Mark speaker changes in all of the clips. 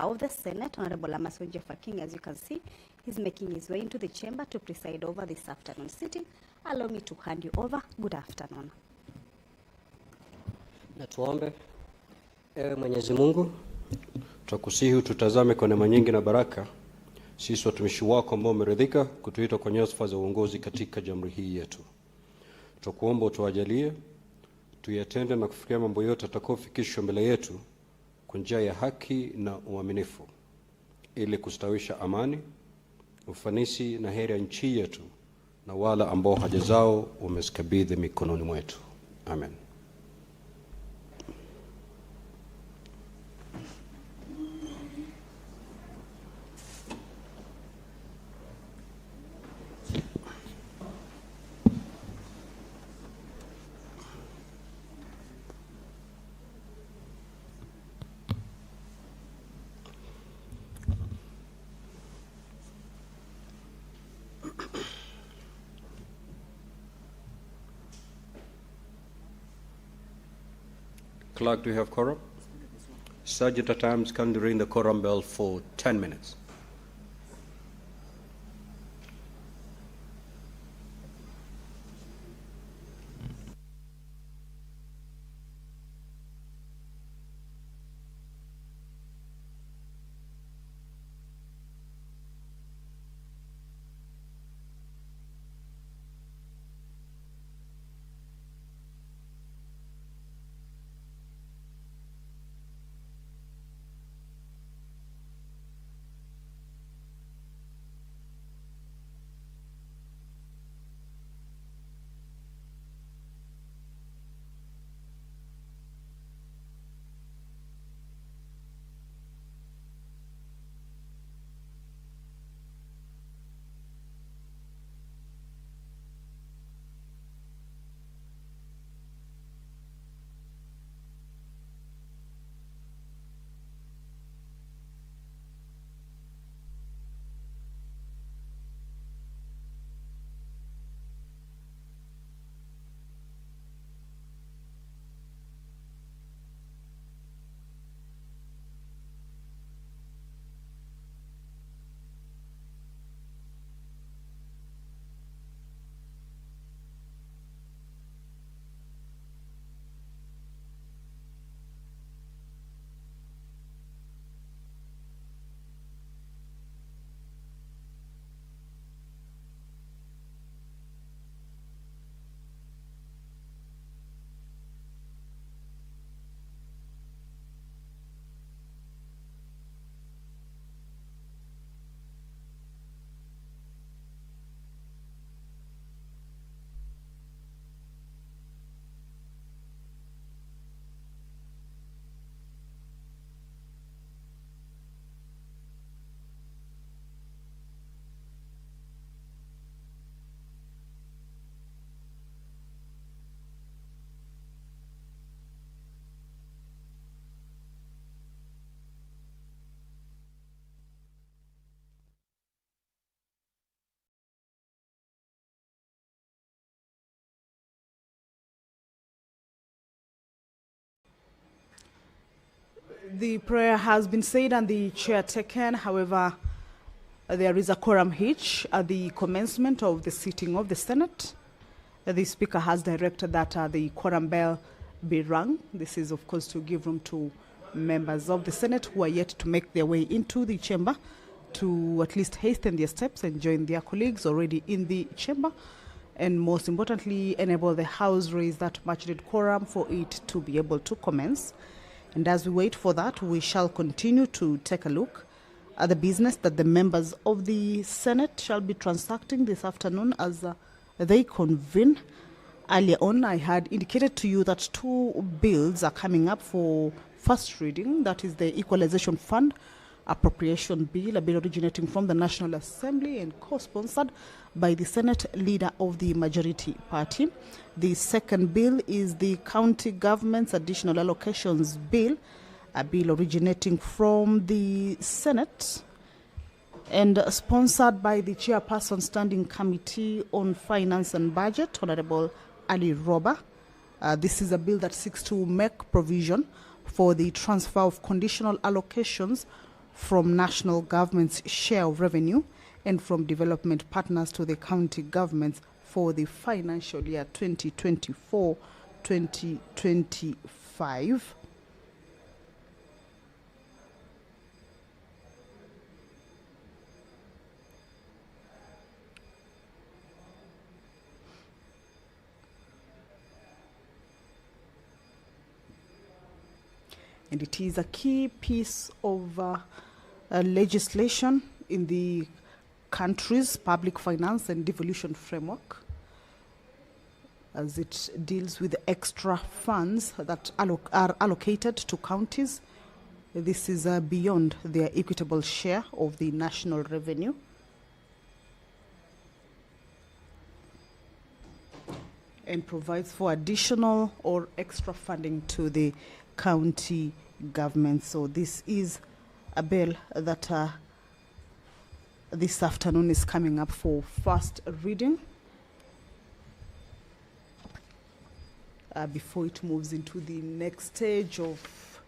Speaker 1: of the Senate, Honorable Amason King, as you can see, he's making his way into the chamber to preside over this afternoon sitting. Allow me to hand you over. Good afternoon.
Speaker 2: Na tuombe. Ewe Mwenyezi Mungu, tukusihi tutazame kwa neema nyingi na baraka sisi watumishi wako ambao umeridhika kutuita kwa nyadhifa za uongozi katika jamhuri hii yetu. Tukuomba utuwajalie tuyatende na kufikia mambo yote atakayofikishwa mbele yetu kwa njia ya haki na uaminifu, ili kustawisha amani, ufanisi na heri ya nchi yetu na wala ambao haja zao umezikabidhi mikononi mwetu. Amen. Clerk, do you have quorum? Sergeant at arms, can you ring the quorum bell for 10 minutes?
Speaker 3: The prayer has been said and the chair taken. However, there is a quorum hitch at the commencement of the sitting of the Senate. The Speaker has directed that the quorum bell be rung. This is, of course, to give room to members of the Senate who are yet to make their way into the chamber to at least hasten their steps and join their colleagues already in the chamber, and most importantly, enable the House raise that much-needed quorum for it to be able to commence. And as we wait for that, we shall continue to take a look at the business that the members of the Senate shall be transacting this afternoon as they convene. Earlier on, I had indicated to you that two bills are coming up for first reading. That is the Equalization Fund Appropriation Bill, a bill originating from the National Assembly and co-sponsored by the Senate leader of the majority party. The second bill is the County Government's Additional Allocations Bill, a bill originating from the Senate and sponsored by the Chairperson Standing Committee on Finance and Budget, Honorable Ali Roba. This is a bill that seeks to make provision for the transfer of conditional allocations from national government's share of revenue and from development partners to the county governments for the financial year 2024-2025. And it is a key piece of legislation in the country's public finance and devolution framework, as it deals with extra funds that are allocated to counties. This is beyond their equitable share of the national revenue. And provides for additional or extra funding to the county government. So this is a bill that this afternoon is coming up for first reading before it moves into the next stage of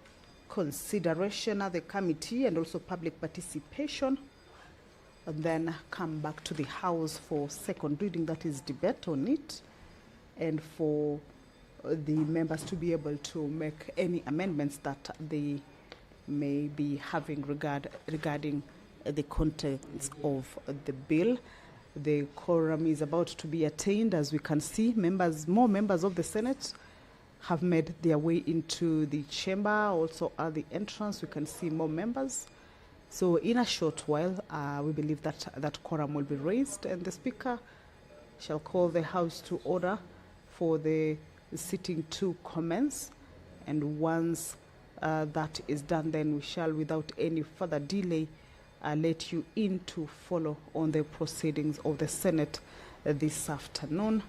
Speaker 3: consideration at the committee and also public participation, and then come back to the House for second reading, that is debate on it, and for the members to be able to make any amendments that they may be having regarding the contents of the bill. The quorum is about to be attained. As we can see, more members of the Senate have made their way into the chamber. Also at the entrance, we can see more members. So in a short while, we believe that that quorum will be raised, and the Speaker shall call the House to order for the sitting to commence. And once that is done, then we shall, without any further delay, let you in to follow on the proceedings of the Senate this afternoon.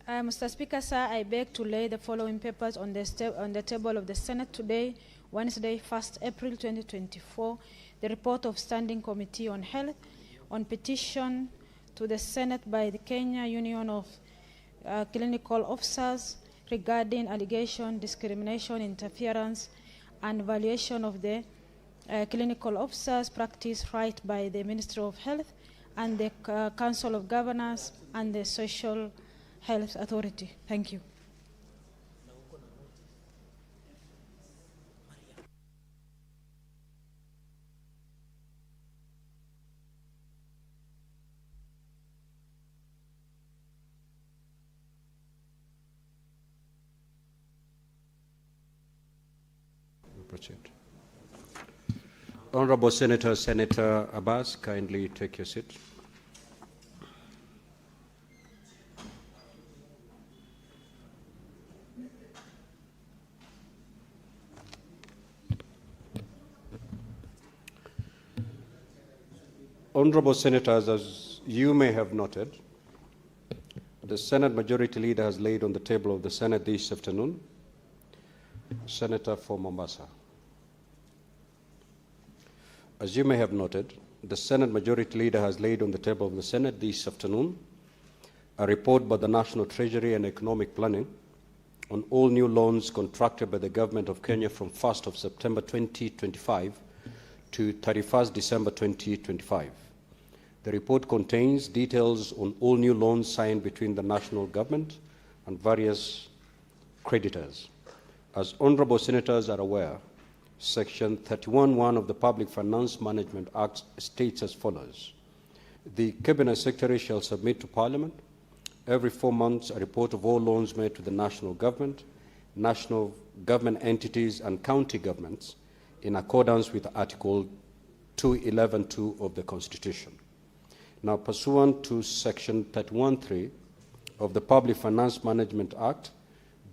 Speaker 4: Mr. Speaker, sir, I beg to lay the following papers on the table of the Senate today, Wednesday, 1st April 2024. The report of Standing Committee on Health on petition to the Senate by the Kenya Union of Clinical Officers regarding allegation, discrimination, interference, and violation of the clinical officers' practice right by the Ministry of Health and the Council of Governors and the Social Health Authority. Thank you.
Speaker 2: Proceed. Honorable Senator Abbas, kindly take your seat. Honorable Senators, as you may have noted, the Senate Majority Leader has laid on the table of the Senate this afternoon Senator for Mombasa. As you may have noted, the Senate Majority Leader has laid on the table of the Senate this afternoon a report by the National Treasury and Economic Planning on all new loans contracted by the Government of Kenya from 1st of September 2025 to 31st December 2025. The report contains details on all new loans signed between the national government and various creditors. As honorable senators are aware, Section 31(1) of the Public Finance Management Act states as follows: the Cabinet Secretary shall submit to Parliament every 4 months a report of all loans made to the national government entities and county governments in accordance with Article 211(2) of the Constitution. Now, pursuant to Section 31(3) of the Public Finance Management Act,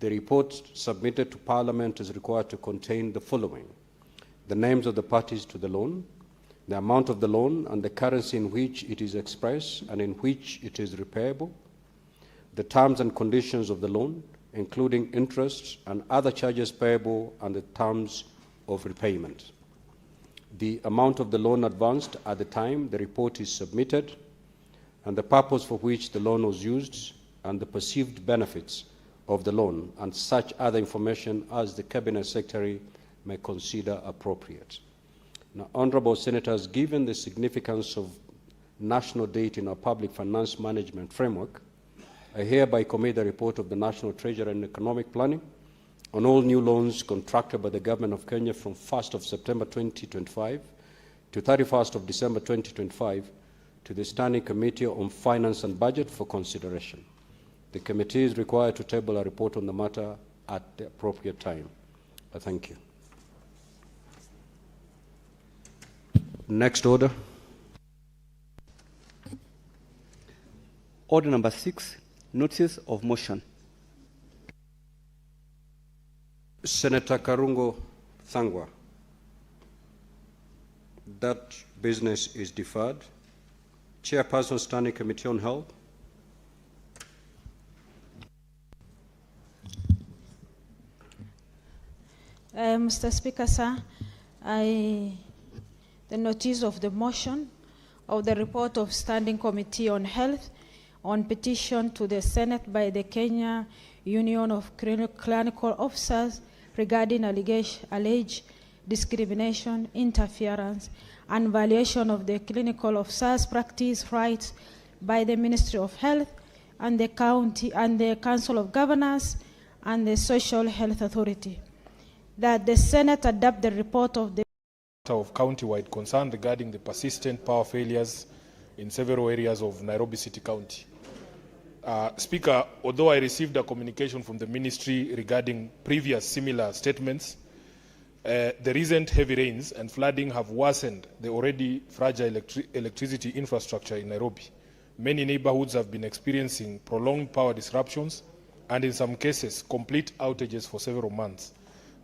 Speaker 2: the report submitted to Parliament is required to contain the following: the names of the parties to the loan, the amount of the loan and the currency in which it is expressed and in which it is repayable, the terms and conditions of the loan, including interest and other charges payable and the terms of repayment, the amount of the loan advanced at the time the report is submitted, and the purpose for which the loan was used, and the perceived benefits of the loan, and such other information as the Cabinet Secretary may consider appropriate. Now, Honourable Senators, given the significance of national debt in our public finance management framework, I hereby commit the report of the National Treasury and Economic Planning on all new loans contracted by the Government of Kenya from 1st of September 2025 to 31st of December 2025 to the Standing Committee on Finance and Budget for consideration. The committee is required to table a report on the matter at the appropriate time. I thank you. Next order.
Speaker 5: Order number 6, notices of motion.
Speaker 2: Senator Karungo Thangwa. That business is deferred. Chairperson, Standing Committee on Health.
Speaker 4: Mr. Speaker, sir, the notice of the motion of the report of Standing Committee on Health on petition to the Senate by the Kenya Union of Clinical Officers regarding alleged discrimination, interference, and violation of the clinical officers' practice rights by the Ministry of Health and the County and the Council of Governors and the Social Health Authority. That the Senate adopt the report of the
Speaker 6: county-wide concern regarding the persistent power failures in several areas of Nairobi City County. Speaker, although I received a communication from the ministry regarding previous similar statements, the recent heavy rains and flooding have worsened the already fragile electricity infrastructure in Nairobi. Many neighborhoods have been experiencing prolonged power disruptions and in some cases complete outages for several months.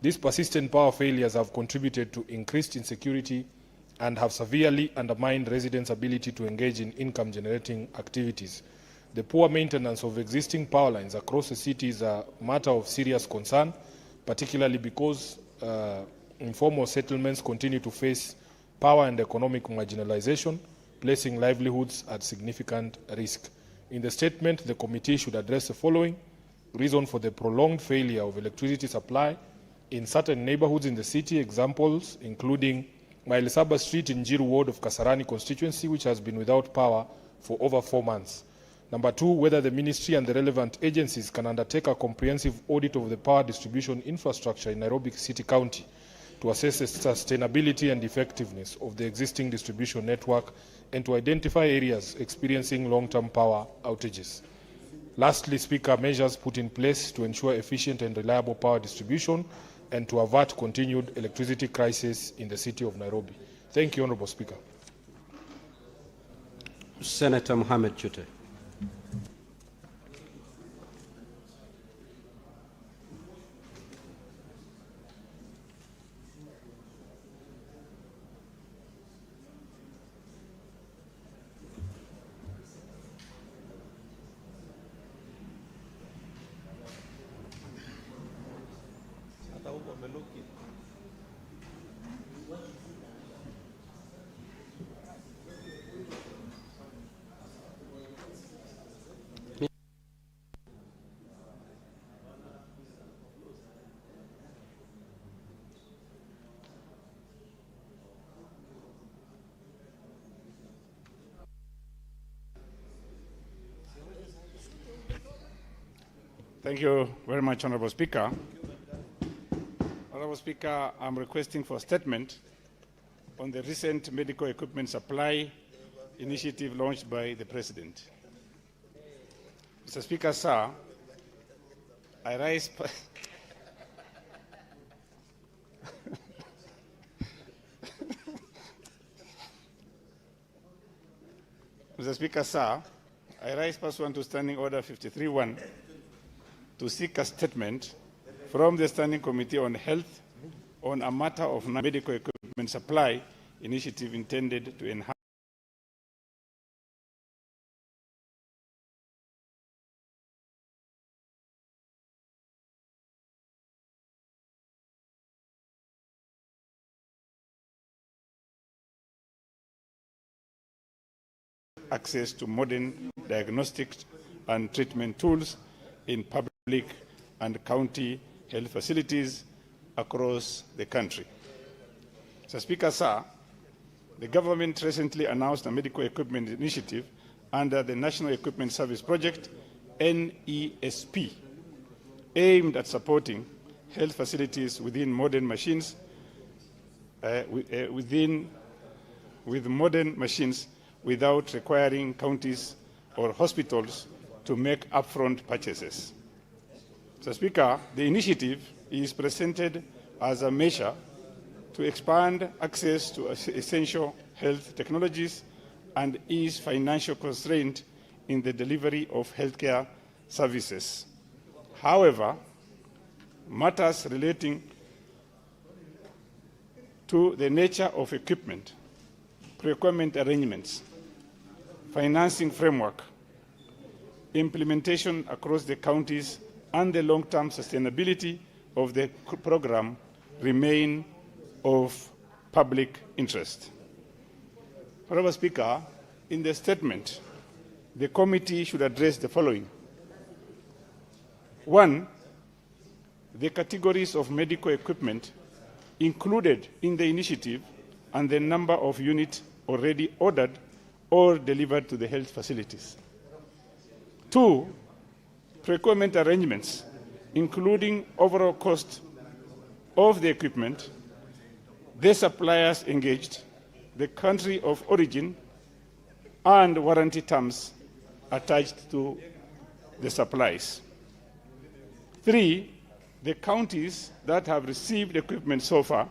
Speaker 6: These persistent power failures have contributed to increased insecurity and have severely undermined residents' ability to engage in income-generating activities. The poor maintenance of existing power lines across the city is a matter of serious concern, particularly because informal settlements continue to face power and economic marginalization, placing livelihoods at significant risk. In the statement, the committee should address the following: reason for the prolonged failure of electricity supply in certain neighborhoods in the city, examples including Mailsaba Street in Jiru Ward of Kasarani constituency, which has been without power for over 4 months. Number 2, whether the ministry and the relevant agencies can undertake a comprehensive audit of the power distribution infrastructure in Nairobi City County to assess the sustainability and effectiveness of the existing distribution network and to identify areas experiencing long-term power outages. Lastly, Speaker, measures put in place to ensure efficient and reliable power distribution and to avert continued electricity crisis in the city of Nairobi. Thank you, Honourable Speaker.
Speaker 2: Senator Mohamed Chute.
Speaker 7: Thank you very much, Honourable Speaker. Honourable Speaker, I'm requesting for a statement on the recent medical equipment supply initiative launched by the President. Mr. Speaker, sir, I rise... Mr. Speaker, sir, I rise pursuant to Standing Order 53-1 to seek a statement from the Standing Committee on Health on a matter of medical equipment supply initiative intended to enhance access to modern diagnostic and treatment tools in public and county health facilities across the country. Mr. Speaker, sir, the government recently announced a medical equipment initiative under the National Equipment Service Project, NESP, aimed at supporting health facilities within modern machines, with modern machines without requiring counties or hospitals to make upfront purchases. Mr. Speaker, the initiative is presented as a measure to expand access to essential health technologies and ease financial constraint in the delivery of healthcare services. However, matters relating to the nature of equipment, procurement arrangements, financing framework, implementation across the counties, and the long-term sustainability of the program remain of public interest. Honorable Speaker, in the statement, the committee should address the following. 1, the categories of medical equipment included in the initiative and the number of units already ordered or delivered to the health facilities. 2, procurement arrangements, including overall cost of the equipment, the suppliers engaged, the country of origin, and warranty terms attached to the supplies. 3, the counties that have received equipment so far,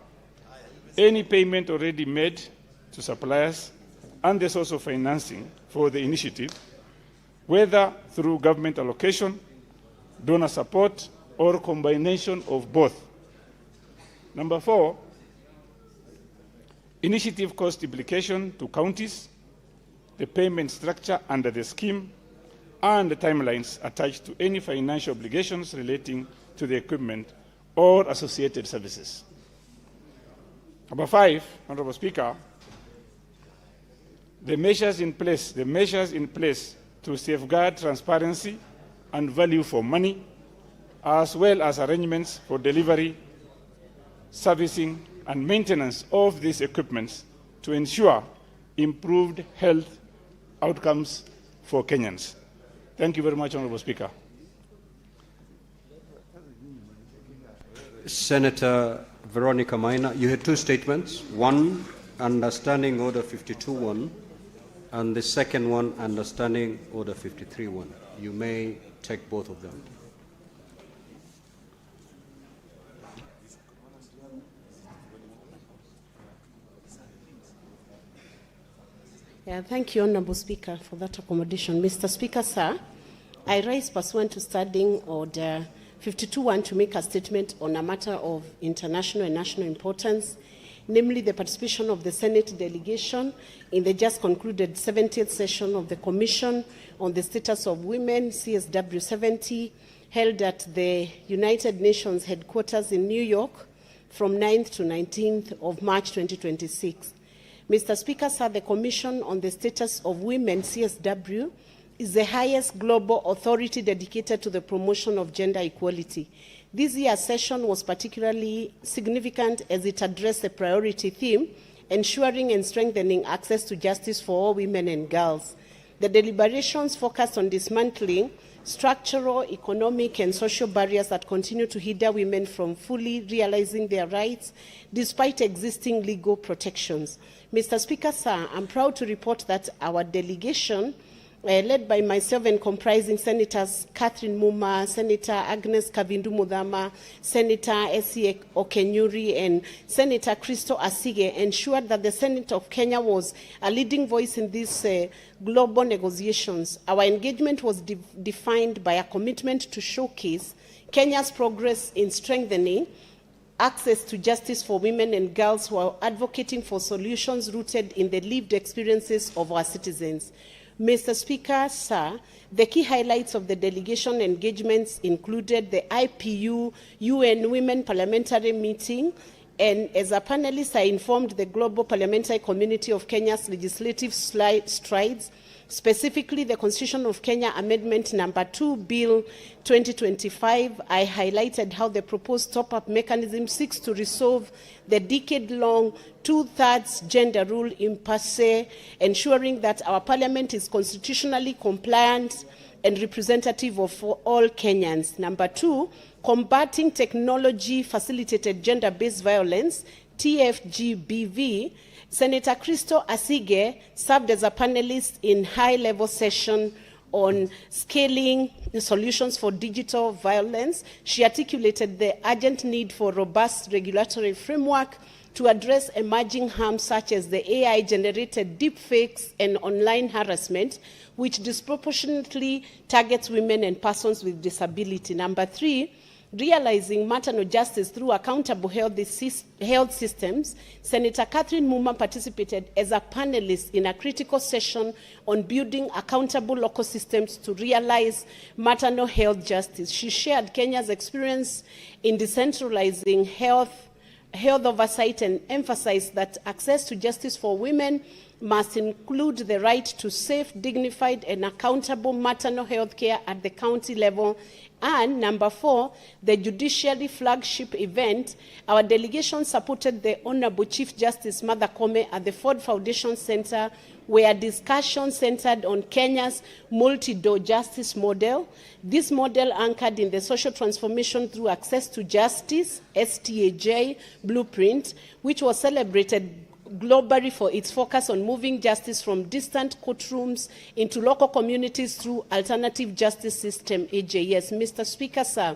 Speaker 7: any payment already made to suppliers, and the source of financing for the initiative, whether through government allocation, donor support, or combination of both. Number 4, initiative cost implication to counties, the payment structure under the scheme, and the timelines attached to any financial obligations relating to the equipment or associated services. Number 5, Honorable Speaker, the measures in place to safeguard transparency and value for money, as well as arrangements for delivery, servicing, and maintenance of these equipments to ensure improved health outcomes for Kenyans. Thank you very much, Honorable Speaker.
Speaker 2: Senator Veronica Maina, you had two statements. One, understanding Order 52.1, and the second one, understanding Order 53.1. You may take both of them.
Speaker 8: Yeah, thank you, Honorable Speaker, for that accommodation. Mr. Speaker, sir, I rise pursuant to Standing Order 52.1 to make a statement on a matter of international and national importance, namely the participation of the Senate delegation in the just concluded 70th session of the Commission on the Status of Women, CSW 70, held at the United Nations headquarters in New York from 9th to 19th of March 2026. Mr. Speaker, sir, the Commission on the Status of Women, CSW, is the highest global authority dedicated to the promotion of gender equality. This year's session was particularly significant as it addressed the priority theme, ensuring and strengthening access to justice for all women and girls. The deliberations focused on dismantling structural, economic, and social barriers that continue to hinder women from fully realizing their rights despite existing legal protections. Mr. Speaker, sir, I'm proud to report that our delegation, led by myself and comprising Senators Catherine Muma, Senator Agnes Kavindu Mudhama, Senator Essie Okenyuri, and Senator Christo Asige, ensured that the Senate of Kenya was a leading voice in these global negotiations. Our engagement was defined by a commitment to showcase Kenya's progress in strengthening access to justice for women and girls while advocating for solutions rooted in the lived experiences of our citizens. Mr. Speaker, sir, the key highlights of the delegation engagements included the IPU UN Women Parliamentary Meeting, and as a panelist, I informed the global parliamentary community of Kenya's legislative strides, specifically the Constitution of Kenya Amendment Number 2, Bill 2025. I highlighted how the proposed top-up mechanism seeks to resolve the decade-long two-thirds gender rule impasse, ensuring that our parliament is constitutionally compliant and representative of all Kenyans. Number 2, combating technology-facilitated gender-based violence, TFGBV. Senator Crystal Asige served as a panelist in high-level session on scaling solutions for digital violence. She articulated the urgent need for robust regulatory framework to address emerging harms such as the AI-generated deepfakes and online harassment, which disproportionately targets women and persons with disability. Number 3, realizing maternal justice through accountable health systems. Senator Catherine Muma participated as a panelist in a critical session on building accountable local systems to realize maternal health justice. She shared Kenya's experience in decentralizing health oversight and emphasized that access to justice for women must include the right to safe, dignified, and accountable maternal health care at the county level. And number 4, the judiciary flagship event, our delegation supported the Honorable Chief Justice Martha Koome at the Ford Foundation Center, where discussions centered on Kenya's multi-door justice model. This model anchored in the social transformation through access to justice, STAJ blueprint, which was celebrated globally for its focus on moving justice from distant courtrooms into local communities through alternative justice system, AJS. Mr. Speaker, sir,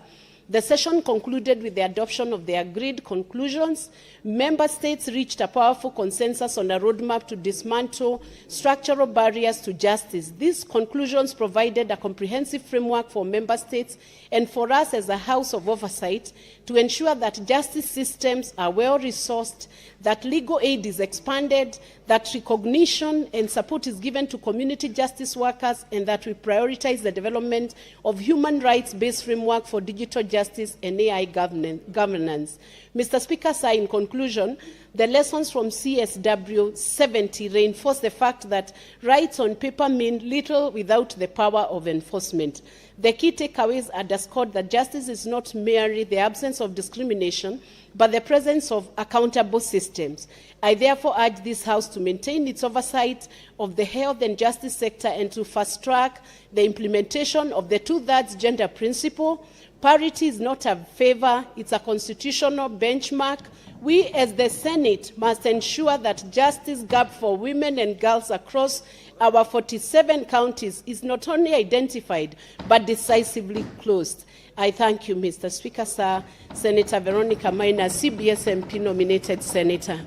Speaker 8: the session concluded with the adoption of the agreed conclusions. Member states reached a powerful consensus on a roadmap to dismantle structural barriers to justice. These conclusions provided a comprehensive framework for member states and for us as a House of Oversight to ensure that justice systems are well-resourced, that legal aid is expanded, that recognition and support is given to community justice workers, and that we prioritize the development of human rights-based framework for digital justice and AI governance. Mr. Speaker, sir, in conclusion, the lessons from CSW 70 reinforce the fact that rights on paper mean little without the power of enforcement. The key takeaways underscored that justice is not merely the absence of discrimination, but the presence of accountable systems. I therefore urge this House to maintain its oversight of the health and justice sector and to fast-track the implementation of the two-thirds gender principle. Parity is not a favor, it's a constitutional benchmark. We as the Senate must ensure that justice gap for women and girls across our 47 counties is not only identified, but decisively closed. I thank you, Mr. Speaker, sir. Senator Veronica Maina, CBS MP nominated senator.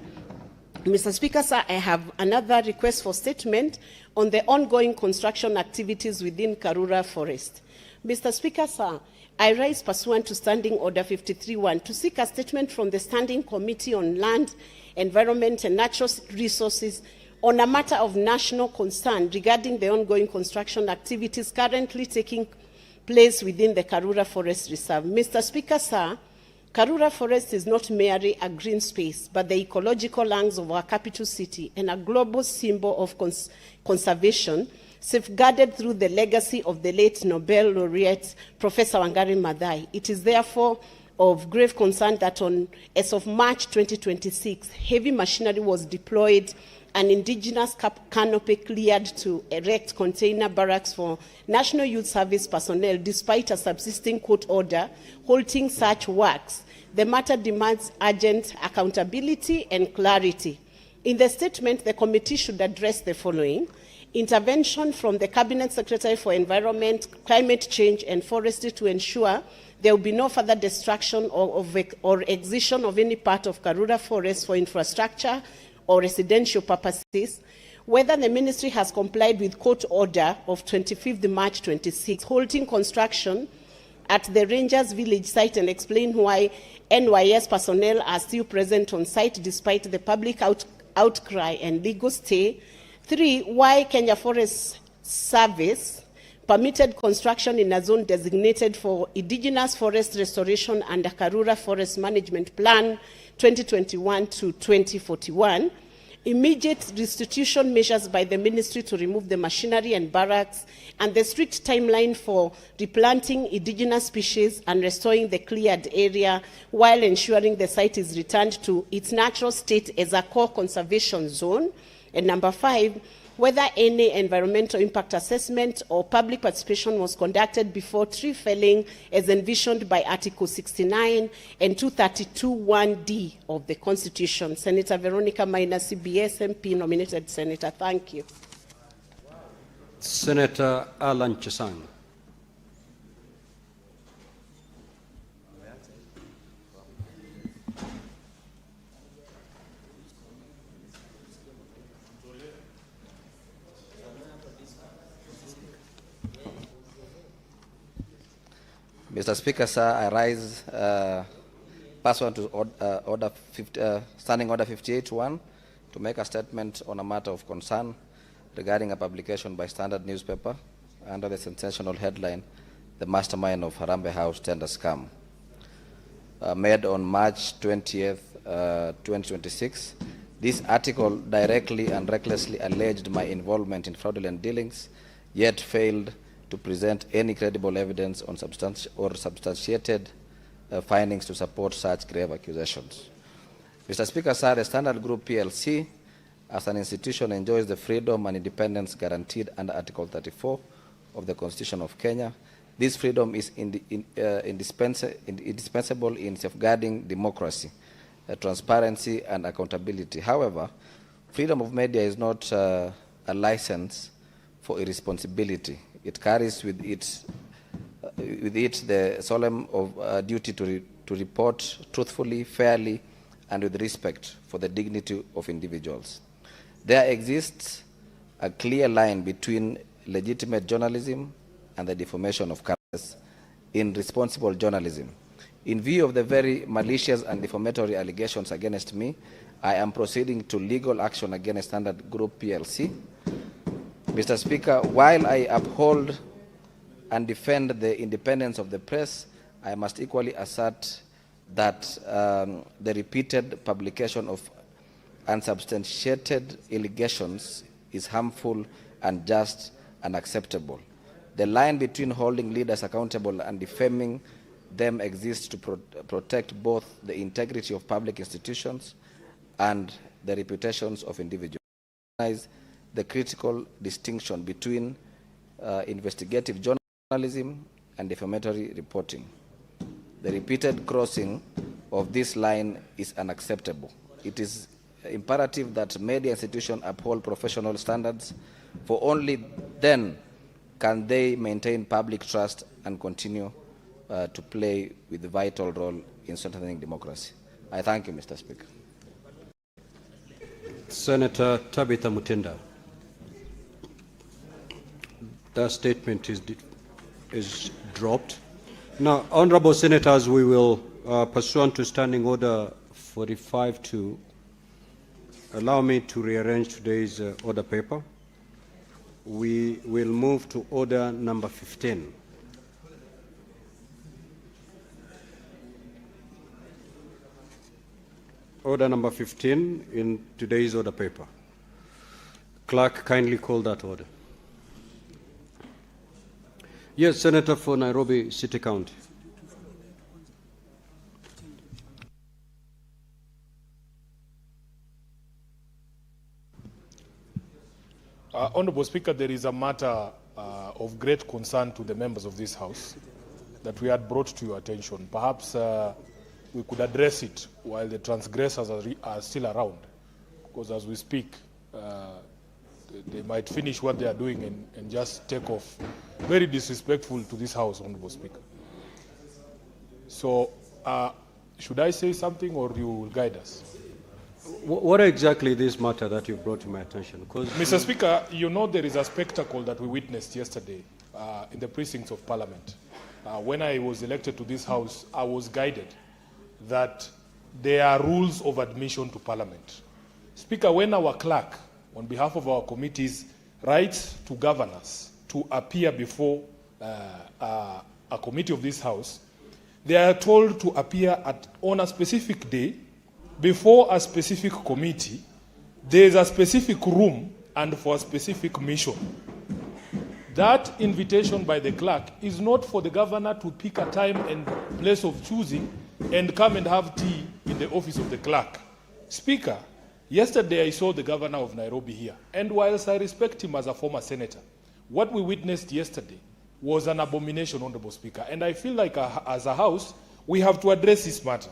Speaker 8: Mr. Speaker, sir, I have another request for statement on the ongoing construction activities within Karura Forest. Mr. Speaker, sir, I rise pursuant to Standing Order 53.1 to seek a statement from the Standing Committee on Land, Environment and Natural Resources on a matter of national concern regarding the ongoing construction activities currently taking place within the Karura Forest Reserve. Mr. Speaker, sir, Karura Forest is not merely a green space, but the ecological lungs of our capital city and a global symbol of conservation, safeguarded through the legacy of the late Nobel laureate, Professor Wangari Maathai. It is therefore of grave concern that as of March 2026, heavy machinery was deployed, an indigenous canopy cleared to erect container barracks for National Youth Service personnel, despite a subsisting court order halting such works. The matter demands urgent accountability and clarity. In the statement, the committee should address the following: intervention from the Cabinet Secretary for Environment, Climate Change and Forestry to ensure there will be no further destruction or excision of any part of Karura Forest for infrastructure or residential purposes, whether the ministry has complied with court order of 25th March 26, halting construction at the Rangers Village site and explain why NYS personnel are still present on site despite the public outcry and legal stay. 3, why Kenya Forest Service permitted construction in a zone designated for indigenous forest restoration under Karura Forest Management Plan 2021 to 2041. Immediate restitution measures by the ministry to remove the machinery and barracks, and the strict timeline for replanting indigenous species and restoring the cleared area while ensuring the site is returned to its natural state as a core conservation zone. And number 5, whether any environmental impact assessment or public participation was conducted before tree felling as envisioned by Article 69 and 232(1)(d) of the Constitution. Senator Veronica Maina, CBS MP, nominated Senator. Thank you.
Speaker 2: Senator Alan Chesang.
Speaker 9: Mr. Speaker, sir, I rise pursuant to Standing Order 58-1 to make a statement on a matter of concern regarding a publication by Standard newspaper under the sensational headline, "The Mastermind of Harambee House Tender Scam," made on March 20th, 2026. This article directly and recklessly alleged my involvement in fraudulent dealings, yet failed to present any credible evidence on substantiated findings to support such grave accusations. Mr. Speaker, sir, the Standard Group PLC as an institution enjoys the freedom and independence guaranteed under Article 34 of the Constitution of Kenya. This freedom is indispensable in safeguarding democracy, transparency, and accountability. However, freedom of media is not a license for irresponsibility. It carries with it the solemn duty to report truthfully, fairly, and with respect for the dignity of individuals. There exists a clear line between legitimate journalism and the defamation of characters in responsible journalism. In view of the very malicious and defamatory allegations against me, I am proceeding to legal action against Standard Group PLC. Mr. Speaker, while I uphold and defend the independence of the press, I must equally assert that the repeated publication of unsubstantiated allegations is harmful, unjust, and unacceptable. The line between holding leaders accountable and defaming them exists to protect both the integrity of public institutions and the reputations of individuals. The critical distinction between investigative journalism and defamatory reporting. The repeated crossing of this line is unacceptable. It is imperative that media institutions uphold professional standards, for only then can they maintain public trust and continue to play with a vital role in strengthening democracy. I thank you, Mr. Speaker.
Speaker 2: Senator Tabitha Mutinda. That statement is dropped. Now, honorable senators, we will, pursuant to Standing Order 45-2, allow me to rearrange today's order paper. We will move to order number 15. Order number 15 in today's order paper. Clerk, kindly call that order. Yes, Senator for Nairobi City County.
Speaker 6: Honorable Speaker, there is a matter of great concern to the members of this House that we had brought to your attention. Perhaps we could address it while the transgressors are still around, because as we speak, they might finish what they are doing and just take off. Very disrespectful to this House, Honorable Speaker. So, should I say something or you will guide us?
Speaker 2: What exactly this matter that you brought to my attention?
Speaker 6: Mr. Speaker, you know there is a spectacle that we witnessed yesterday in the precincts of Parliament. when I was elected to this house, I was guided that there are rules of admission to Parliament. Speaker, when our clerk, on behalf of our committees, writes to governors to appear before a committee of this house, they are told to appear on a specific day, before a specific committee. There is a specific room and for a specific mission. That invitation by the clerk is not for the governor to pick a time and place of choosing and come and have tea in the office of the clerk. Speaker, yesterday I saw the governor of Nairobi here, and whilst I respect him as a former senator, what we witnessed yesterday was an abomination, Honorable Speaker, and I feel like as a house, we have to address this matter.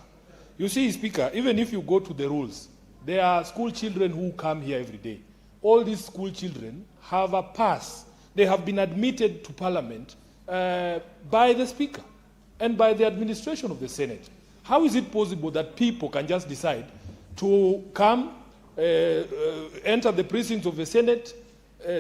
Speaker 6: You see, Speaker, even if you go to the rules, there are school children who come here every day. All these school children have a pass. They have been admitted to Parliament by the Speaker and by the administration of the Senate. How is it possible that people can just decide to come, enter the precincts of the Senate,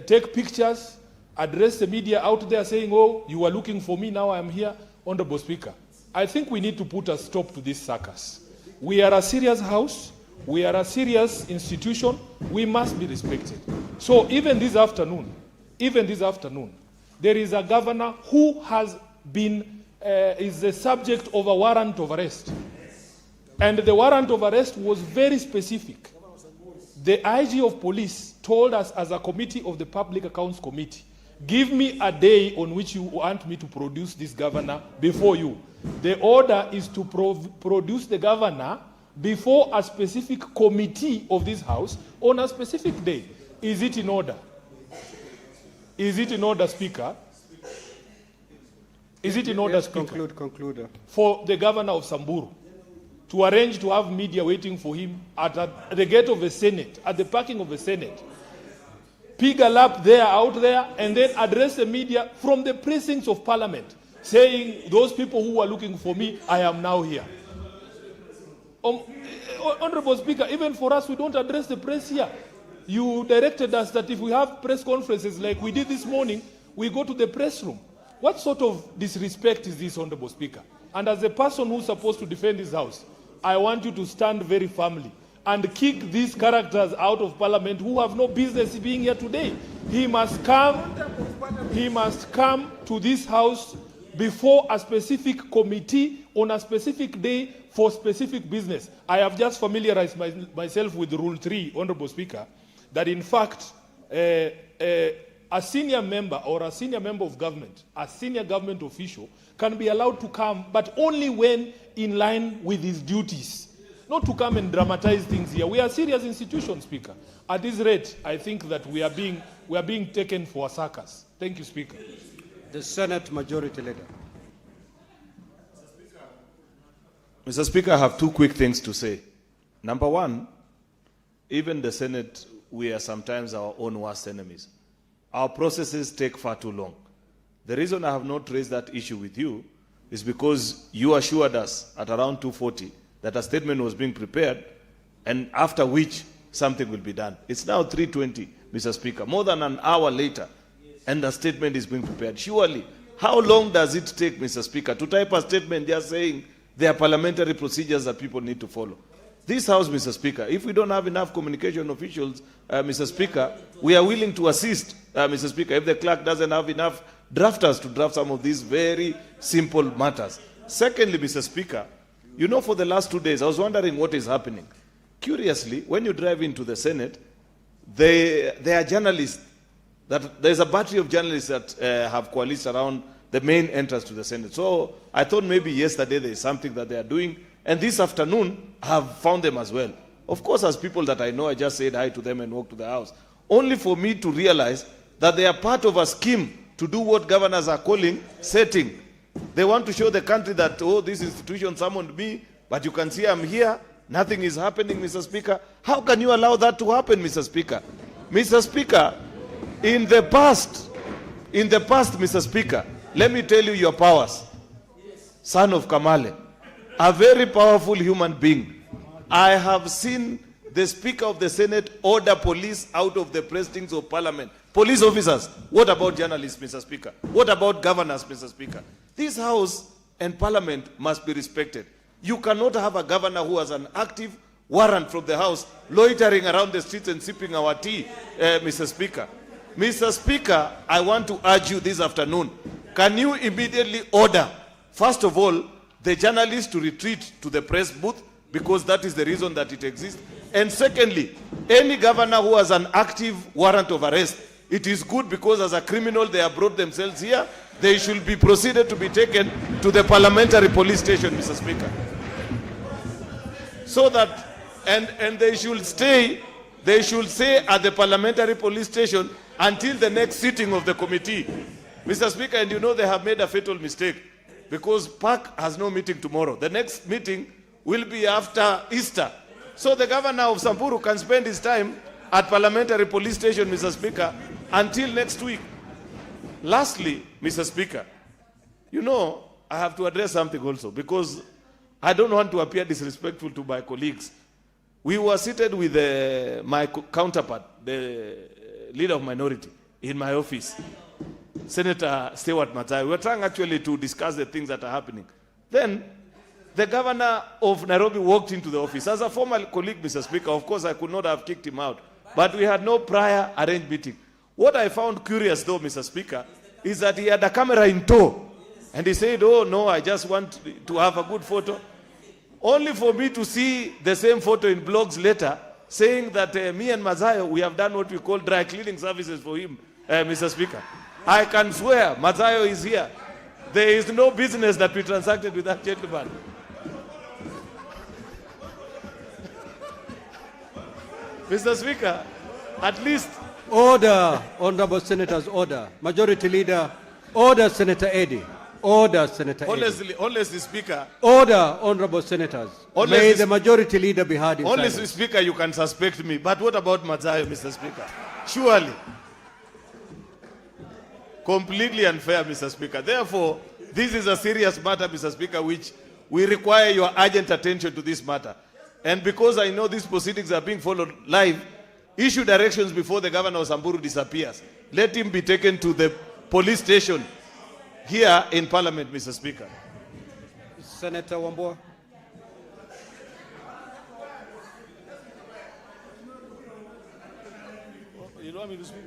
Speaker 6: take pictures, address the media out there saying, oh, you are looking for me, now I am here? Honorable Speaker, I think we need to put a stop to this circus. We are a serious house. We are a serious institution. We must be respected. So even this afternoon, there is a governor who has been, is the subject of a warrant of arrest. And the warrant of arrest was very specific. The IG of police told us as a committee of the Public Accounts Committee, give me a day on which you want me to produce this governor before you. The order is to produce the governor before a specific committee of this house on a specific day. Is it in order? Is it in order, Speaker? Is it in order,
Speaker 2: yes,
Speaker 6: Speaker?
Speaker 2: Conclude.
Speaker 6: For the governor of Samburu to arrange to have media waiting for him at the gate of the Senate, at the parking of the Senate, pig a lap there, out there, and then address the media from the precincts of Parliament, saying, those people who are looking for me, I am now here. Honorable Speaker, even for us, we don't address the press here. You directed us that if we have press conferences like we did this morning, we go to the press room. What sort of disrespect is this, Honorable Speaker? And as a person who's supposed to defend this house, I want you to stand very firmly and kick these characters out of Parliament who have no business being here today. He must come to this house before a specific committee on a specific day for specific business. I have just familiarized myself with Rule 3, Honorable Speaker, that in fact, a senior member or a senior member of government, a senior government official, can be allowed to come, but only when in line with his duties. Not to come and dramatize things here. We are a serious institution, Speaker. At this rate, I think that we are being taken for a circus. Thank you, Speaker.
Speaker 2: The Senate Majority Leader.
Speaker 10: Mr. Speaker, I have two quick things to say. Number one, even the Senate, we are sometimes our own worst enemies. Our processes take far too long. The reason I have not raised that issue with you is because you assured us at around 2:40 that a statement was being prepared, and after which something will be done. It's now 3:20, Mr. Speaker, more than an hour later, and the statement is being prepared. Surely, how long does it take, Mr. Speaker, to type a statement? They are saying there are parliamentary procedures that people need to follow. This House, Mr. Speaker, if we don't have enough communication officials, Mr. Speaker, we are willing to assist, Mr. Speaker, if the clerk doesn't have enough drafters to draft some of these very simple matters. Secondly, Mr. Speaker, you know, for the last 2 days, I was wondering what is happening. Curiously, when you drive into the Senate, there are journalists, there's a battery of journalists that have coalesced around the main entrance to the Senate. So I thought maybe yesterday there is something that they are doing, and this afternoon I have found them as well. Of course, as people that I know, I just said hi to them and walked to the house, only for me to realize that they are part of a scheme to do what governors are calling setting. They want to show the country that, oh, this institution summoned me, but you can see I'm here, nothing is happening, Mr. Speaker. How can you allow that to happen, Mr. Speaker? Mr. Speaker, in the past, Mr. Speaker, let me tell you your powers. Son of Kamale, a very powerful human being. I have seen the Speaker of the Senate order police out of the precincts of Parliament. Police officers. What about journalists, Mr. Speaker? What about governors, Mr. Speaker? This House and Parliament must be respected. You cannot have a governor who has an active warrant from the House loitering around the streets and sipping our tea, Mr. Speaker. Mr. Speaker, I want to urge you this afternoon, can you immediately order, first of all, the journalists to retreat to the press booth, because that is the reason that it exists. And secondly, any governor who has an active warrant of arrest, it is good because as a criminal they have brought themselves here. They should be proceeded to be taken to the parliamentary police station, Mr. Speaker. So that, and they should stay at the parliamentary police station until the next sitting of the committee. Mr. Speaker, and you know they have made a fatal mistake because PAC has no meeting tomorrow. The next meeting will be after Easter. So the governor of Samburu can spend his time at parliamentary police station, Mr. Speaker, until next week. Lastly, Mr. Speaker, you know, I have to address something also because I don't want to appear disrespectful to my colleagues. We were seated with my counterpart, the leader of minority, in my office, Senator Stewart Matai. We were trying actually to discuss the things that are happening. Then the governor of Nairobi walked into the office. As a former colleague, Mr. Speaker, of course I could not have kicked him out, but we had no prior arranged meeting. What I found curious though, Mr. Speaker, is that he had a camera in tow. And he said, oh no, I just want to have a good photo. Only for me to see the same photo in blogs later, saying that me and Mazayo, we have done what we call dry cleaning services for him, Mr. Speaker. I can swear, Mazayo is here. There is no business that we transacted with that gentleman. Mr. Speaker, at least...
Speaker 2: Order, honorable senators, order. Majority Leader, order Senator Eddy. Order, Senator Eddy.
Speaker 10: Honestly, Speaker...
Speaker 2: Order, honorable senators. May the Majority Leader be heard in silence.
Speaker 10: Honestly, Speaker, you can suspect me, but what about Mazayo, Mr. Speaker? Surely. Completely unfair, Mr. Speaker. Therefore, this is a serious matter, Mr. Speaker, which we require your urgent attention to this matter. And because I know these proceedings are being followed live, issue directions before the governor of Samburu disappears. Let him be taken to the police station here in Parliament, Mr. Speaker.
Speaker 2: Senator Wambua.
Speaker 10: You don't want me to speak?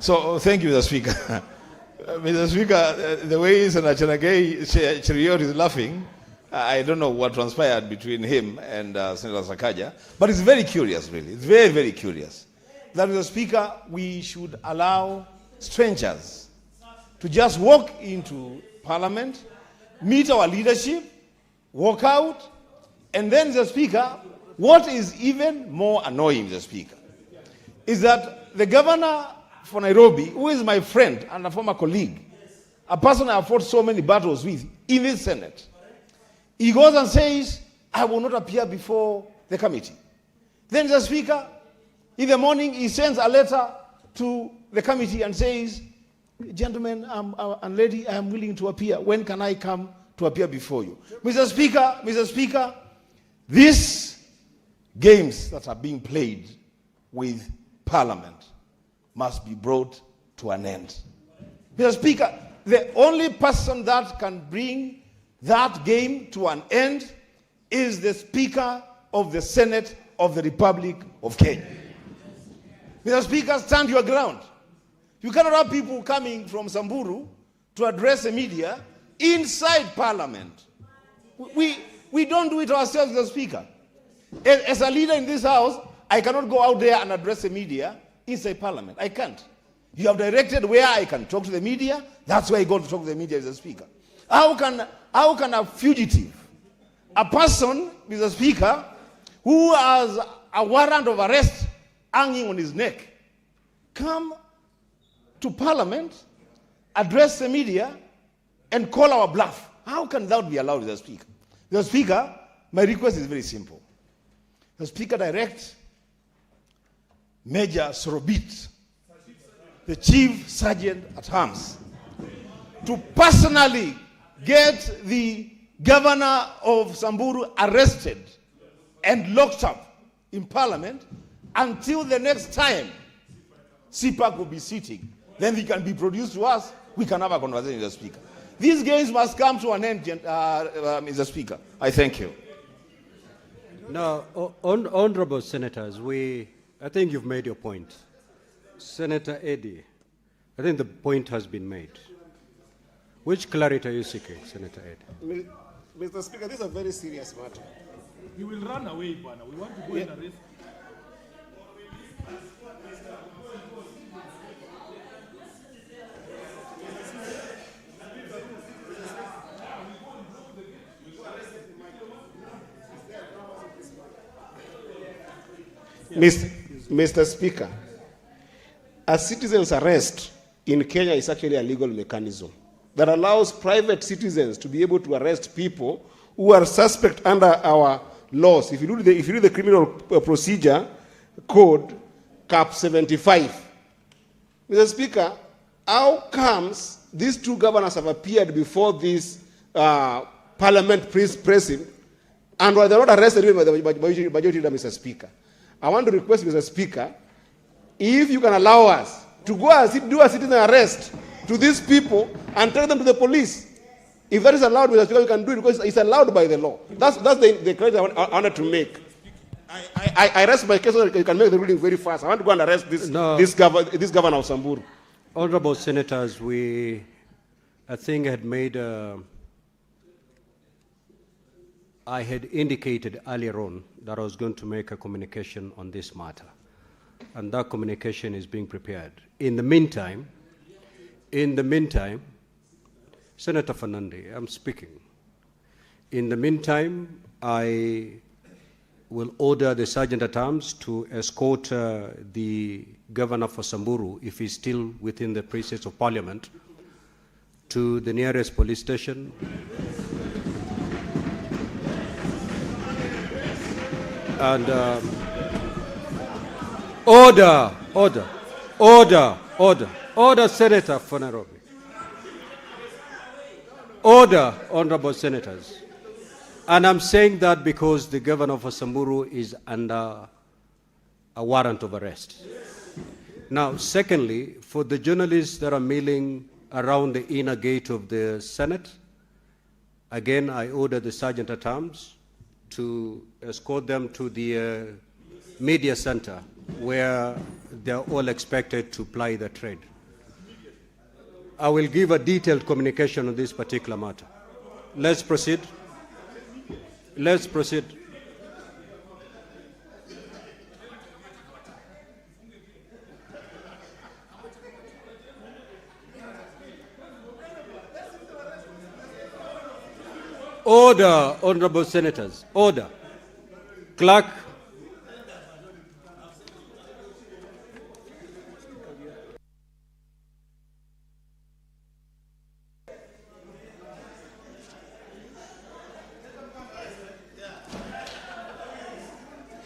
Speaker 11: So, thank you, Mr. Speaker. Mr. Speaker, the way Senator Cheriot is laughing, I don't know what transpired between him and Senator Sakaja, but it's very curious, really. It's very, very curious that, Mr. Speaker, we should allow strangers to just walk into Parliament, meet our leadership, walk out, and then, Mr. Speaker, what is even more annoying, Mr. Speaker, is that the governor for Nairobi, who is my friend and a former colleague, a person I have fought so many battles with in this Senate, he goes and says, I will not appear before the committee. Then the Speaker, in the morning, he sends a letter to the committee and says, gentlemen and lady, I am willing to appear. When can I come to appear before you? Mr. Speaker, these games that are being played with Parliament must be brought to an end. Mr. Speaker, the only person that can bring that game to an end is the Speaker of the Senate of the Republic of Kenya. Mr. Speaker, stand your ground. You cannot have people coming from Samburu to address the media inside Parliament. We don't do it ourselves, Mr. Speaker. As a leader in this House, I cannot go out there and address the media inside Parliament. I can't. You have directed where I can talk to the media. That's where I go to talk to the media, Mr. Speaker. How can a fugitive, a person, Mr. Speaker, who has a warrant of arrest hanging on his neck, come to Parliament, address the media, and call our bluff? How can that be allowed, Mr. Speaker? Mr. Speaker, my request is very simple. Mr. Speaker, direct Major Sorobit, the Chief Sergeant at Arms, to personally get the governor of Samburu arrested and locked up in Parliament until the next time CPAC will be sitting. then he can be produced to us. We can have a conversation, Mr. Speaker. These games must come to an end, Mr. Speaker. I thank you.
Speaker 2: Now, honorable senators, I think you've made your point. Senator Eddy, I think the point has been made. Which clarity are you seeking, Senator Eddy?
Speaker 12: Mr. Speaker, this is a very serious matter.
Speaker 6: He will run away, Bwana. We want to go and arrest.
Speaker 12: Mr. Speaker, a citizen's arrest in Kenya is actually a legal mechanism that allows private citizens to be able to arrest people who are suspect under our laws. If you read the criminal procedure code, cap 75. Mr. Speaker, how comes these two governors have appeared before this parliament pressing and were they not arrested even by the majority leader, Mr. Speaker? I want to request, Mr. Speaker, if you can allow us to go and do a citizen arrest to these people and take them to the police. If that is allowed, Mr. Speaker, you can do it because it's allowed by the law. That's the credit I wanted to make. I rest my case so that you can make the ruling very fast. I want to go and arrest this governor of Samburu.
Speaker 2: Honorable senators, I think I had indicated earlier on that I was going to make a communication on this matter, and that communication is being prepared. In the meantime, Senator Fernandez, I'm speaking. In the meantime, I will order the Sergeant-at-Arms to escort the governor for Samburu, if he's still within the precincts of Parliament, to the nearest police station. And order, Senator for Nairobi. Order, honorable senators. And I'm saying that because the governor of Samburu is under a warrant of arrest. Now, secondly, for the journalists that are milling around the inner gate of the Senate, again, I order the Sergeant-at-Arms to escort them to the media center where they're all expected to ply their trade. I will give a detailed communication on this particular matter. Let's proceed. Let's proceed. Order, honorable senators. Order. Clerk.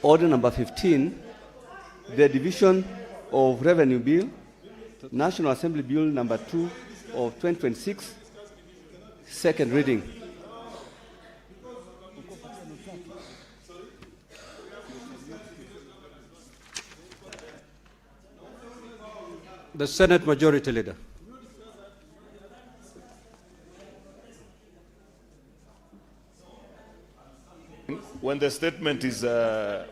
Speaker 5: Order number 15, the Division of Revenue Bill, National Assembly Bill number 2 of 2026, second reading.
Speaker 2: The Senate Majority Leader.
Speaker 10: When the statement is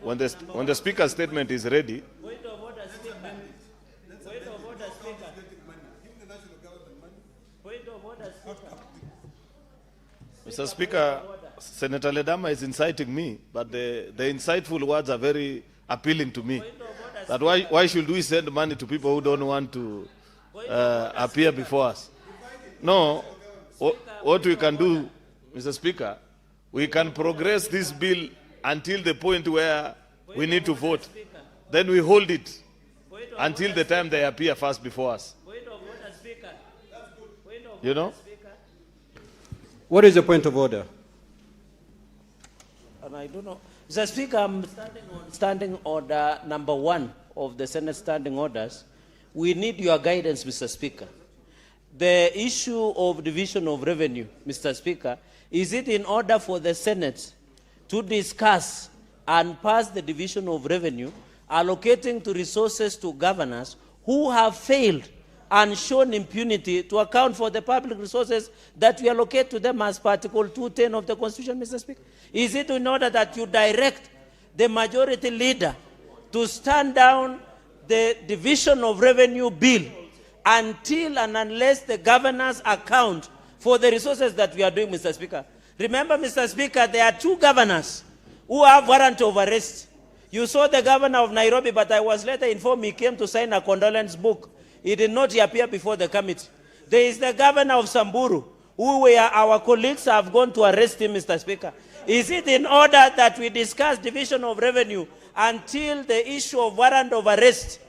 Speaker 10: when the speaker's statement is ready.
Speaker 13: Point of order, Speaker. Point of order, Speaker. Point of order, Speaker.
Speaker 10: Mr. Speaker, Senator Ledama is inciting me, but the insightful words are very appealing to me. That why should we send money to people who don't want to appear before us? No, what we can do, Mr. Speaker, we can progress this bill until the point where we need to vote. Then we hold it until the time they appear first before us. You know?
Speaker 2: What is the point of order?
Speaker 13: And I don't know. Mr. Speaker, I'm standing on standing order number 1 of the Senate standing orders. We need your guidance, Mr. Speaker. The issue of division of revenue, Mr. Speaker, is it in order for the Senate to discuss and pass the division of revenue, allocating to resources to governors who have failed and shown impunity to account for the public resources that we allocate to them as per Article 210 of the Constitution, Mr. Speaker? Is it in order that you direct the majority leader to stand down the division of revenue bill until and unless the governors account for the resources that we are doing, Mr. Speaker? Remember, Mr. Speaker, there are 2 governors who have warrant of arrest. You saw the governor of Nairobi, but I was later informed he came to sign a condolence book. He did not appear before the committee. There is the governor of Samburu, who our colleagues have gone to arrest him, Mr. Speaker. Is it in order that we discuss division of revenue until the issue of warrant of arrest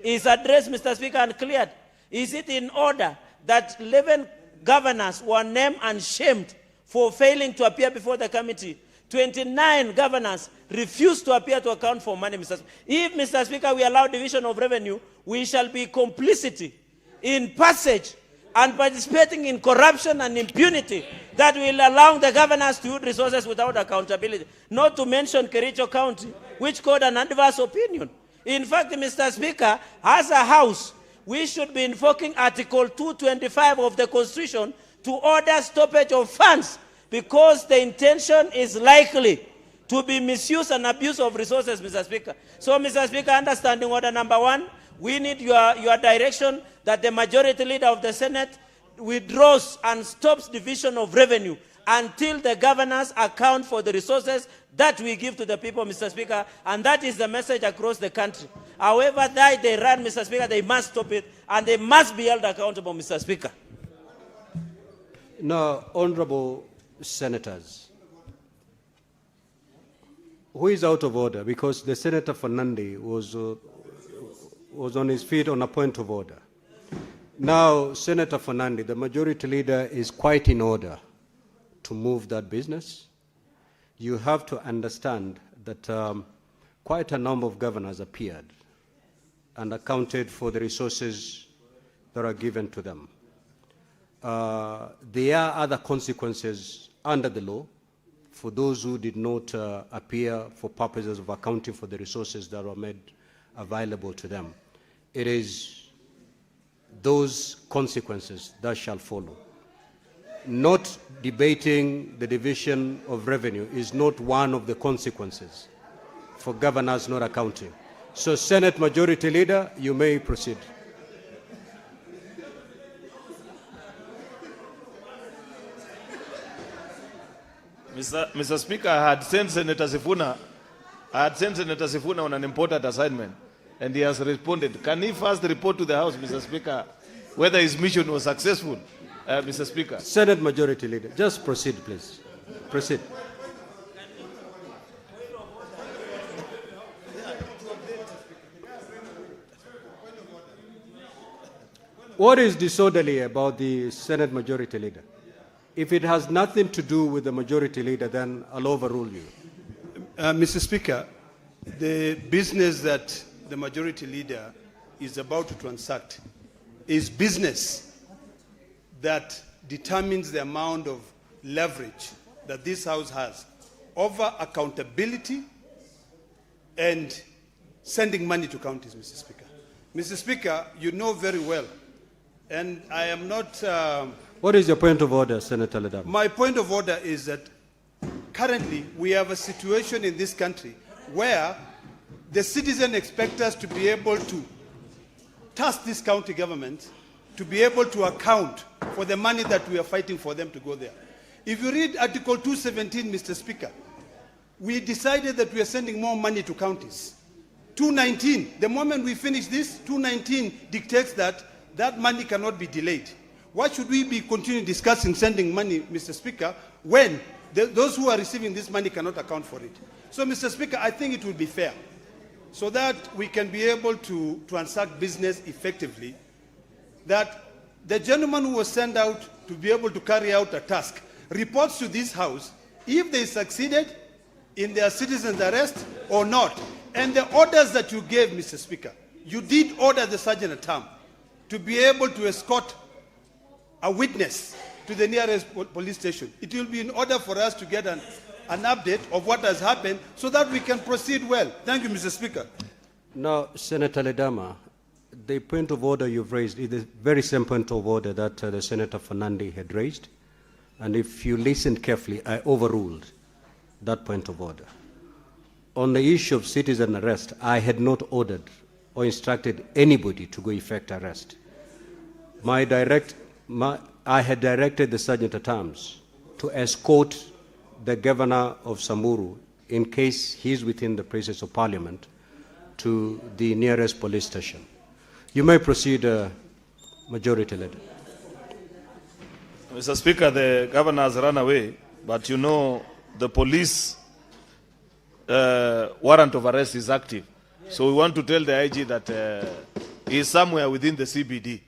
Speaker 13: is addressed, Mr. Speaker, and cleared? Is it in order that 11 governors were named and shamed for failing to appear before the committee? 29 governors refused to appear to account for money, Mr. Speaker. If, Mr. Speaker, we allow division of revenue, we shall be complicity in passage and participating in corruption and impunity that will allow the governors to use resources without accountability. Not to mention Kericho County, which got an adverse opinion. In fact, Mr. Speaker, as a House, we should be invoking Article 225 of the Constitution to order stoppage of funds, because the intention is likely to be misuse and abuse of resources, Mr. Speaker. So, Mr. Speaker, understanding order number 1, we need your direction that the majority leader of the Senate withdraws and stops division of revenue until the governors account for the resources that we give to the people, Mr. Speaker, and that is the message across the country. However they run, Mr. Speaker, they must stop it, and they must be held accountable, Mr. Speaker.
Speaker 2: Now, honorable senators, who is out of order? Because the Senator for Nandi was on his feet on a point of order. Now, Senator for Nandi, the majority leader is quite in order to move that business. You have to understand that quite a number of governors appeared and accounted for the resources that are given to them. There are other consequences under the law for those who did not appear for purposes of accounting for the resources that were made available to them. It is those consequences that shall follow. Not debating the division of revenue is not one of the consequences for governors not accounting. So, Senate Majority Leader, you may proceed.
Speaker 10: Mr. Speaker, I had sent Senator Sifuna on an important assignment, and he has responded. Can he first report to the House, Mr. Speaker, whether his mission was successful, Mr. Speaker?
Speaker 2: Senate Majority Leader, just proceed, please. Proceed. What is disorderly about the Senate Majority Leader? If it has nothing to do with the Majority Leader, then I'll overrule you.
Speaker 14: Mr. Speaker, the business that the Majority Leader is about to transact is business that determines the amount of leverage that this House has over accountability and sending money to counties, Mr. Speaker. Mr. Speaker, you know very well, and I am not...
Speaker 2: What is your point of order, Senator Ledam?
Speaker 14: My point of order is that currently we have a situation in this country where the citizen expects us to be able to task this county government to be able to account for the money that we are fighting for them to go there. If you read Article 217, Mr. Speaker, we decided that we are sending more money to counties. 219, the moment we finish this, 219 dictates that that money cannot be delayed. Why should we be continuing discussing sending money, Mr. Speaker, when those who are receiving this money cannot account for it? So, Mr. Speaker, I think it will be fair, so that we can be able to transact business effectively, that the gentleman who was sent out to be able to carry out a task reports to this House if they succeeded in their citizens' arrest or not. And the orders that you gave, Mr. Speaker, you did order the Sergeant-at-Arms to be able to escort a witness to the nearest police station. It will be in order for us to get an update of what has happened so that we can proceed well. Thank you, Mr. Speaker.
Speaker 2: Now, Senator Ledama, The point of order you've raised is the very same point of order that the Senator Fernandi had raised. And if you listened carefully, I overruled that point of order. On the issue of citizen arrest, I had not ordered or instructed anybody to go effect arrest. I had directed the Sergeant at Arms to escort the governor of Samburu, in case he's within the presence of Parliament, to the nearest police station. You may proceed, Majority Leader.
Speaker 10: Mr. Speaker, the governor has run away, but you know the police warrant of arrest is active. So we want to tell the IG that he is somewhere within the CBD,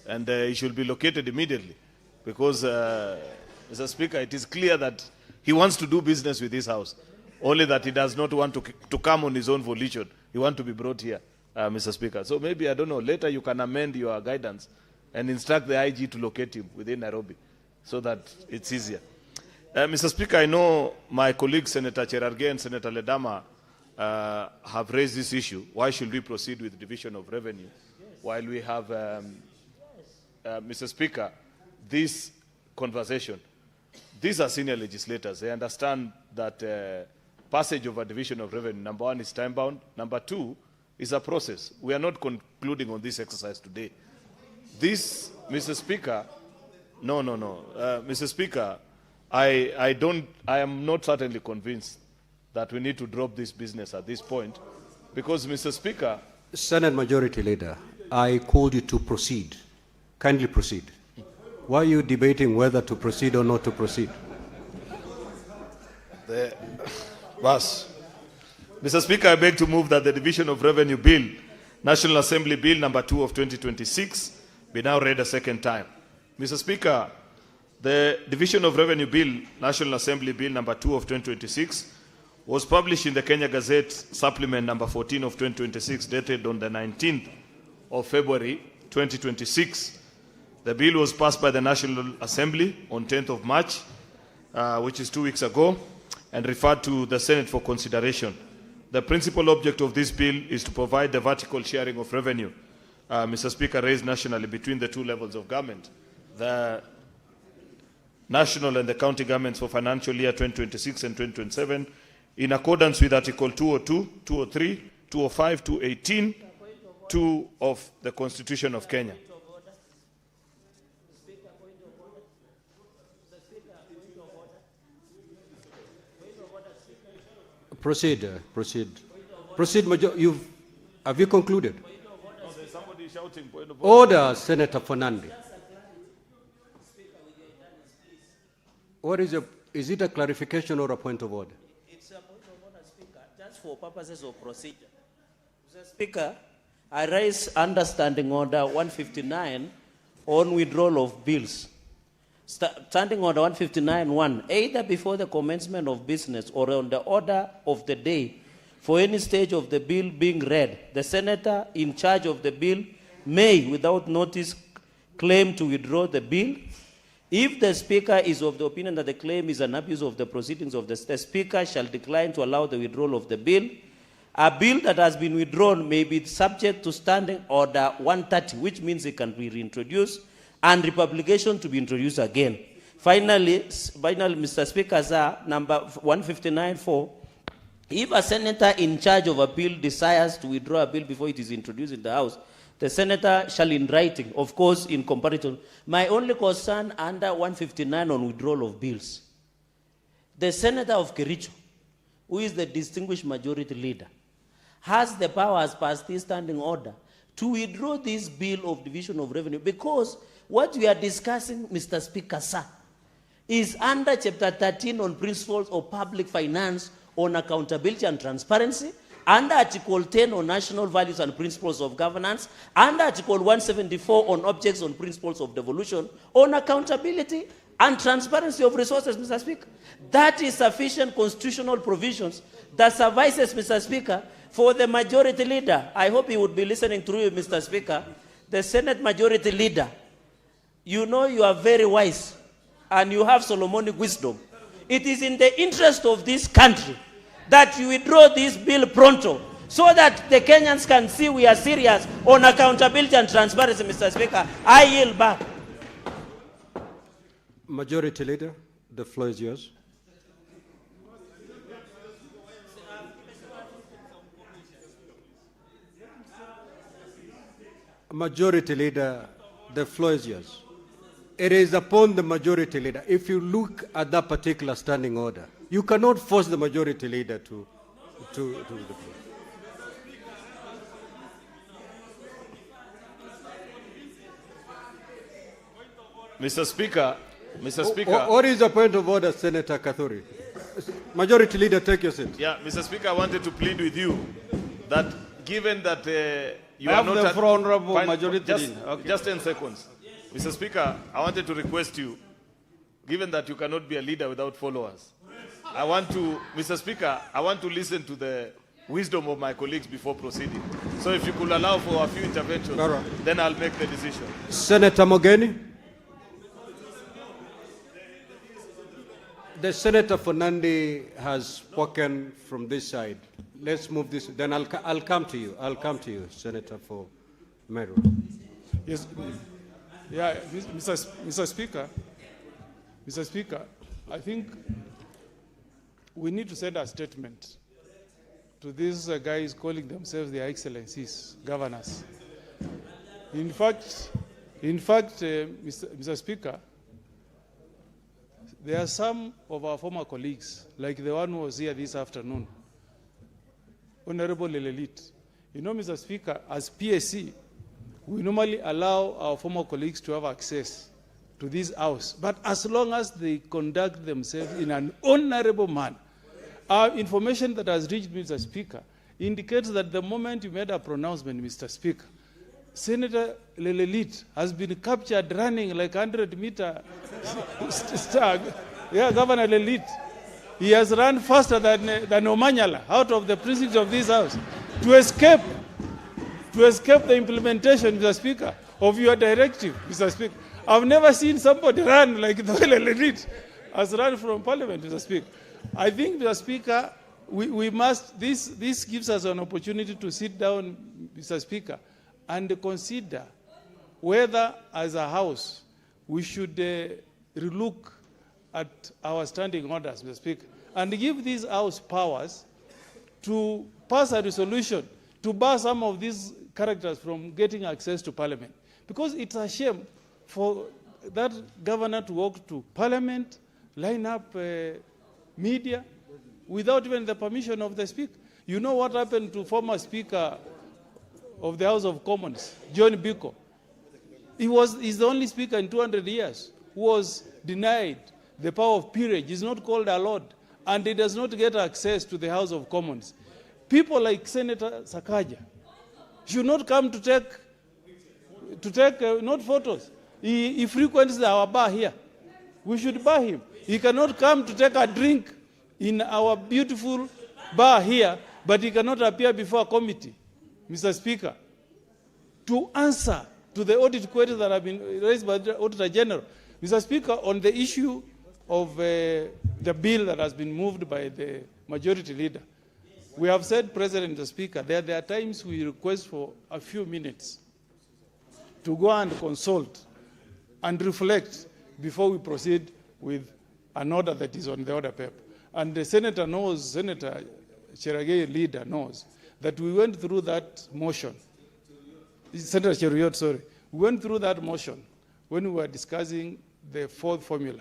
Speaker 10: and he should be located immediately, because, Mr. Speaker, it is clear that he wants to do business with this house, only that he does not want to come on his own volition. He wants to be brought here, Mr. Speaker. So maybe, I don't know, later you can amend your guidance and instruct the IG to locate him within Nairobi so that it's easier. Mr. Speaker, I know my colleagues, Senator Cherargei and Senator Ledama, have raised this issue. Why should we proceed with division of revenue while we have, Mr. Speaker, this conversation? These are senior legislators. They understand that passage of a division of revenue, number one, is time-bound. Number two, is a process. We are not concluding on this exercise today. This, Mr. Speaker, Mr. Speaker, I am not certainly convinced that we need to drop this business at this point, because, Mr. Speaker...
Speaker 2: Senate Majority Leader, I called you to proceed. Kindly proceed. Why are you debating whether to proceed or not to proceed?
Speaker 10: Mr. Speaker, I beg to move that the Division of Revenue Bill, National Assembly Bill number 2 of 2026, be now read a second time. Mr. Speaker, the Division of Revenue Bill, National Assembly Bill number 2 of 2026, was published in the Kenya Gazette Supplement number 14 of 2026, dated on the 19th of February 2026. The bill was passed by the National Assembly on 10th of March, which is 2 weeks ago, and referred to the Senate for consideration. The principal object of this bill is to provide the vertical sharing of revenue, Mr. Speaker, raised nationally between the two levels of government, the national and the county governments for financial year 2026 and 2027, in accordance with Article 202, 203, 205, 218, 2 of the Constitution of Kenya.
Speaker 2: Proceed. Have you concluded?
Speaker 10: No, there's somebody shouting point of
Speaker 2: order. Order, Senator Fernandi. What is it a clarification or a point of order?
Speaker 13: It's a point of order, Speaker, just for purposes of procedure. Mr. Speaker, I raise understanding order 159 on withdrawal of bills. Standing order 159.1, either before the commencement of business or on the order of the day, for any stage of the bill being read, the senator in charge of the bill may, without notice, claim to withdraw the bill. If the Speaker is of the opinion that the claim is an abuse of the proceedings of the Speaker shall decline to allow the withdrawal of the bill. A bill that has been withdrawn may be subject to standing order 130, which means it can be reintroduced, and republication to be introduced again. Finally, Mr. Speaker, sir, number 159.4, if a senator in charge of a bill desires to withdraw a bill before it is introduced in the House, the senator shall in writing, of course, in comparison. My only concern under 159 on withdrawal of bills, the senator of Kericho, who is the distinguished majority leader, has the power as per this standing order to withdraw this bill of division of revenue, because what we are discussing, Mr. Speaker, sir, is under Chapter 13 on principles of public finance on accountability and transparency, under Article 10 on national values and principles of governance, under Article 174 on objects on principles of devolution, on accountability and transparency of resources, Mr. Speaker. That is sufficient constitutional provisions that suffices, Mr. Speaker, for the majority leader. I hope he would be listening through you, Mr. Speaker. The Senate majority leader, you know you are very wise and you have Solomonic wisdom. It is in the interest of this country that you withdraw this bill pronto, so that the Kenyans can see we are serious on accountability and transparency, Mr. Speaker. I yield back.
Speaker 2: Majority Leader, the floor is yours. Majority Leader, the floor is yours. It is upon the Majority Leader. If you look at that particular standing order, you cannot force the Majority Leader to the floor.
Speaker 10: Mr. Speaker,
Speaker 2: What is the point of order, Senator Kathuri? Majority Leader, take your seat.
Speaker 10: Yeah, Mr. Speaker, I wanted to plead with you that given that you
Speaker 15: I
Speaker 10: are
Speaker 15: have
Speaker 10: not...
Speaker 15: the floor, Honorable
Speaker 10: Fine,
Speaker 15: Majority Leader. Okay.
Speaker 10: Just 10 seconds. Mr. Speaker, I wanted to request you, given that you cannot be a leader without followers, Mr. Speaker, I want to listen to the wisdom of my colleagues before proceeding. So if you could allow for a few interventions, then I'll make the decision.
Speaker 2: Senator Mogeni. The Senator for Nandi has spoken from this side. Let's move this. Then I'll come to you. I'll come to you, Senator for Meru.
Speaker 16: Yes. Yeah, Mr. Speaker, I think we need to send a statement to these guys calling themselves their excellencies, governors. In fact, Mr. Speaker, there are some of our former colleagues, like the one who was here this afternoon, Honorable Lelelit. You know, Mr. Speaker, as PSC, we normally allow our former colleagues to have access to this house, but as long as they conduct themselves in an honorable manner. Our information that has reached Mr. Speaker indicates that the moment you made a pronouncement, Mr. Speaker, Senator Lelelit has been captured running like 100-meter stag. Yeah, Governor Lelelit. He has run faster than Omanyala out of the precincts of this house to escape the implementation, Mr. Speaker, of your directive, Mr. Speaker. I've never seen somebody run like the way Lelelit has run from Parliament, Mr. Speaker. I think, Mr. Speaker, we must, this gives us an opportunity to sit down, Mr. Speaker, and consider whether, as a House, we should relook at our standing orders, Mr. Speaker, and give this House powers to pass a resolution to bar some of these characters from getting access to Parliament. Because it's a shame for that governor to walk to Parliament, line up media, without even the permission of the Speaker. You know what happened to former Speaker of the House of Commons, John Biko? He's the only Speaker in 200 years who was denied the power of peerage. He's not called a lord, and he does not get access to the House of Commons. People like Senator Sakaja should not come to take not photos. He frequents our bar here. We should bar him. He cannot come to take a drink in our beautiful bar here, but he cannot appear before a committee, Mr. Speaker, to answer to the audit questions that have been raised by the Auditor General. Mr. Speaker, on the issue of the bill that has been moved by the Majority Leader, we have said, President, Mr. Speaker, there are times we request for a few minutes to go and consult and reflect before we proceed with an order that is on the order paper. And the Senator knows, Senator Cheragei leader knows, that we went through that motion. Senator Cheruiyot, sorry. We went through that motion when we were discussing the fourth formula.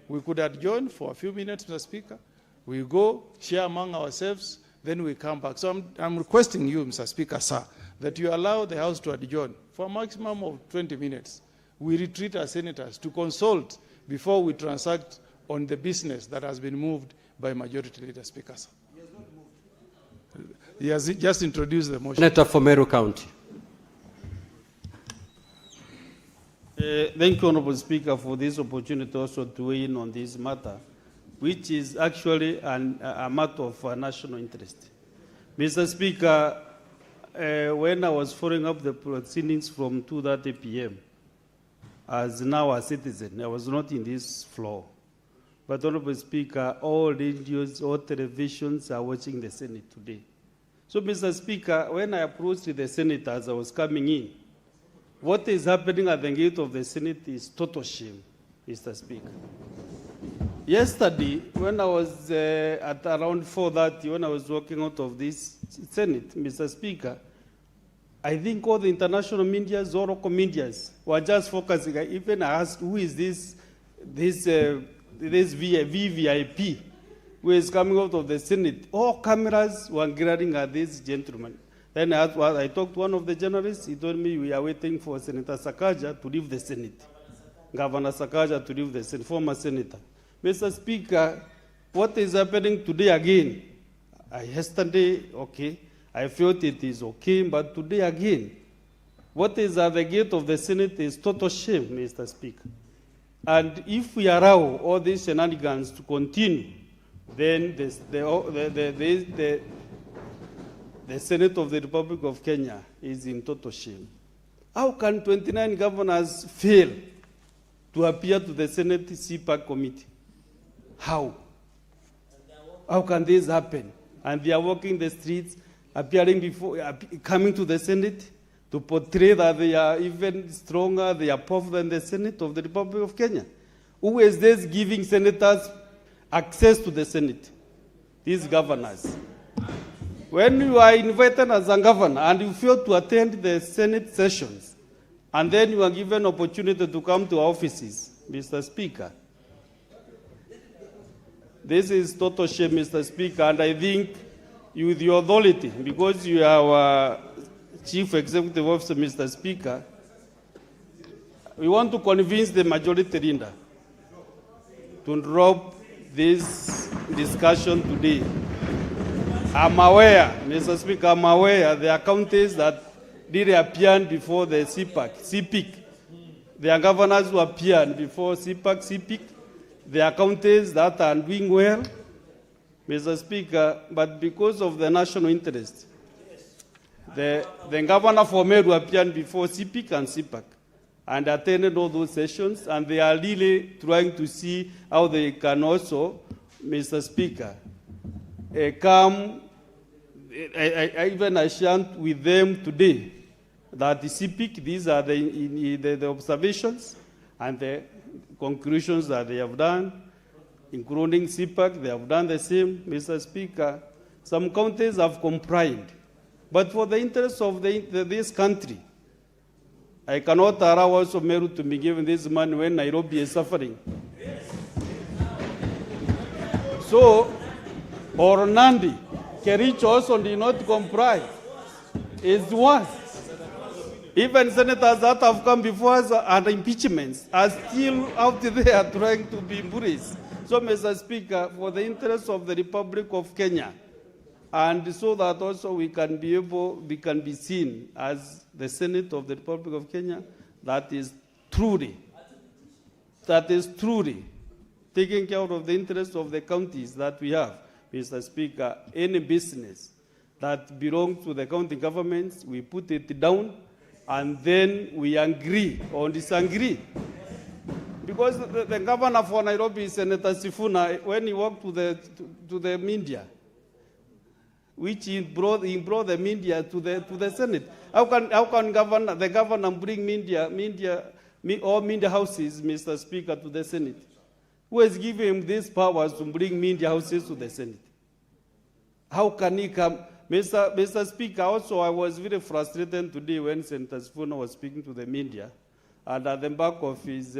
Speaker 16: We could adjourn for a few minutes, Mr. Speaker. We go, share among ourselves, then we come back. So I'm requesting you, Mr. Speaker, sir, that you allow the House to adjourn for a maximum of 20 minutes. We retreat as senators to consult before we transact on the business that has been moved by Majority Leader, Speaker, sir. He has just introduced the motion.
Speaker 2: Senator for Meru County.
Speaker 15: Thank you, Honorable Speaker, for this opportunity also to weigh in on this matter, which is actually a matter of national interest. Mr. Speaker, when I was following up the proceedings from 2:30 p.m., as now a citizen, I was not in this floor. But, Honorable Speaker, all radios, all televisions are watching the Senate today. So, Mr. Speaker, when I approached the Senate as I was coming in, what is happening at the gate of the Senate is total shame, Mr. Speaker. Yesterday, when I was at around 4:30, when I was walking out of this Senate, Mr. Speaker, I think all the international media, all local media, were just focusing. I even asked, who is this VVIP who is coming out of the Senate? All cameras were glaring at this gentleman. Then I talked to one of the journalists. He told me we are waiting for Senator Sakaja to leave the Senate. Governor Sakaja to leave the Senate, former senator. Mr. Speaker, what is happening today again? Yesterday, okay, I felt it is okay, but today again, what is at the gate of the Senate is total shame, Mr. Speaker. And if we allow all these shenanigans to continue, then the Senate of the Republic of Kenya is in total shame. How can 29 governors fail to appear to the Senate CPAC committee? How? How can this happen? And they are walking the streets, appearing before, coming to the Senate to portray that they are even stronger, they are powerful than the Senate of the Republic of Kenya. Who is this giving senators access to the Senate? These governors. When you are invited as a governor and you fail to attend the Senate sessions, and then you are given opportunity to come to offices, Mr. Speaker, this is total shame, Mr. Speaker, and I think you, with your authority, because you are our Chief Executive Officer, Mr. Speaker, we want to convince the majority leader to drop this discussion today. I'm aware, Mr. Speaker, I'm aware there are counties that did appear before the CPIC. There are governors who appeared before CPIC. There are counties that are doing well, Mr. Speaker, but because of the national interest, the governor for Meru appeared before CPIC and CPAC and attended all those sessions, and they are really trying to see how they can also, Mr. Speaker, come. I even shared with them today that the CPIC, these are the observations and the conclusions that they have done, including CPAC, they have done the same, Mr. Speaker. Some counties have complied. But for the interest of this country, I cannot allow also Meru to be given this money when Nairobi is suffering. So, or Nandi, Kericho also did not comply. It's worse. Even senators that have come before us and impeachments are still out there trying to be embraced. So, Mr. Speaker, for the interest of the Republic of Kenya, and so that also we can be seen as the Senate of the Republic of Kenya, that is truly taking care of the interests of the counties that we have. Mr. Speaker, any business that belongs to the county governments, we put it down, and then we agree or disagree. Because the governor for Nairobi, Senator Sifuna, when he walked to the media, which he brought the media to the Senate. How can the governor bring media houses, Mr. Speaker, to the Senate? Who has given him these powers to bring media houses to the Senate? How can he come? Mr. Speaker, also I was very frustrated today when Senator Sifuna was speaking to the media, and at the back of his,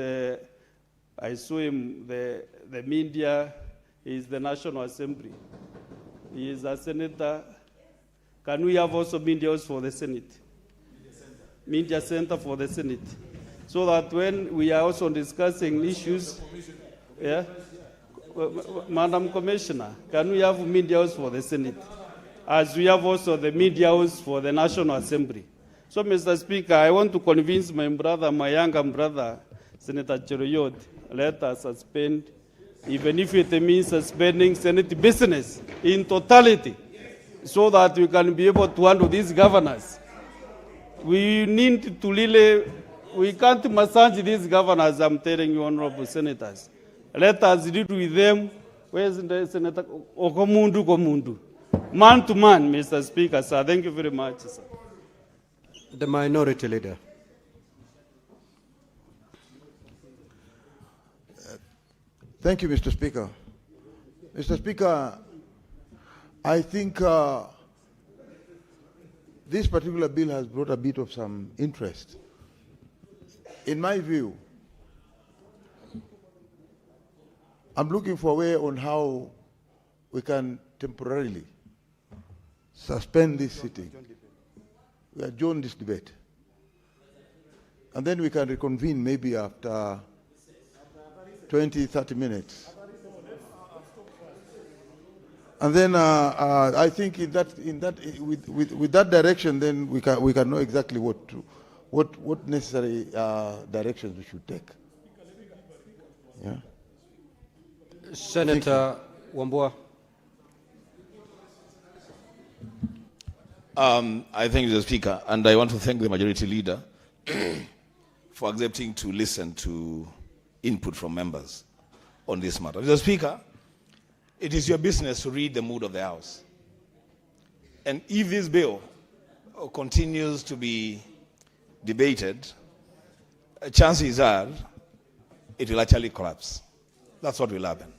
Speaker 15: I saw him, the media is the National Assembly. He is a senator. Can we have also media house for the Senate? Media center for the Senate. So that when we are also discussing issues, yeah, Madam Commissioner, can we have media house for the Senate? As we have also the media house for the National Assembly. So, Mr. Speaker, I want to convince my brother, my younger brother, Senator Cheruiyot, let us suspend, even if it means suspending Senate business in totality, so that we can be able to handle these governors. We need to really, we can't massage these governors, I'm telling you, honorable senators. Let us deal with them. Where's the Senator Okomundu? Man to man, Mr. Speaker, sir. Thank you very much, sir.
Speaker 2: The Minority Leader.
Speaker 17: Thank you, Mr. Speaker. Mr. Speaker, I think this particular bill has brought a bit of some interest. In my view, I'm looking for a way on how we can temporarily suspend this sitting. We adjourn this debate. And then we can reconvene maybe after 20, 30 minutes. And then I think with that direction, then we can know exactly what necessary directions we should take. Yeah.
Speaker 2: Senator Wambua.
Speaker 11: I thank the Speaker, and I want to thank the Majority Leader for accepting to listen to input from members on this matter. Mr. Speaker, it is your business to read the mood of the House. And if this bill continues to be debated, chances are it will actually collapse. That's what will happen.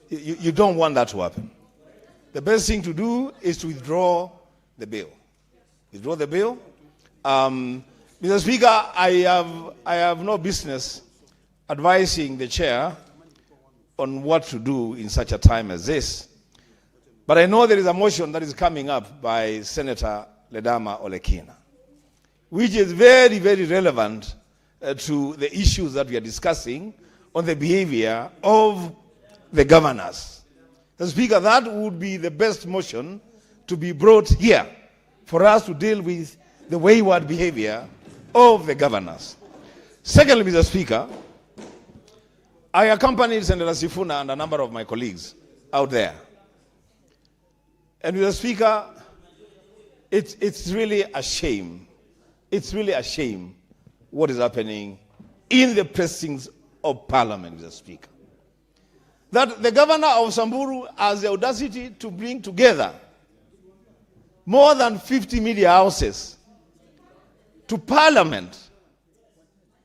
Speaker 11: You don't want that to happen. The best thing to do is to withdraw the bill. Withdraw the bill. Mr. Speaker, I have no business advising the chair on what to do in such a time as this. But I know there is a motion that is coming up by Senator Ledama Olekina, which is very, very relevant to the issues that we are discussing on the behavior of the governors. Mr. Speaker, that would be the best motion to be brought here for us to deal with the wayward behavior of the governors. Secondly, Mr. Speaker, I accompanied Senator Sifuna and a number of my colleagues out there. And Mr. Speaker, it's really a shame. It's really a shame what is happening in the precincts of Parliament, Mr. Speaker. That the governor of Samburu has the audacity to bring together more than 50 media houses to Parliament,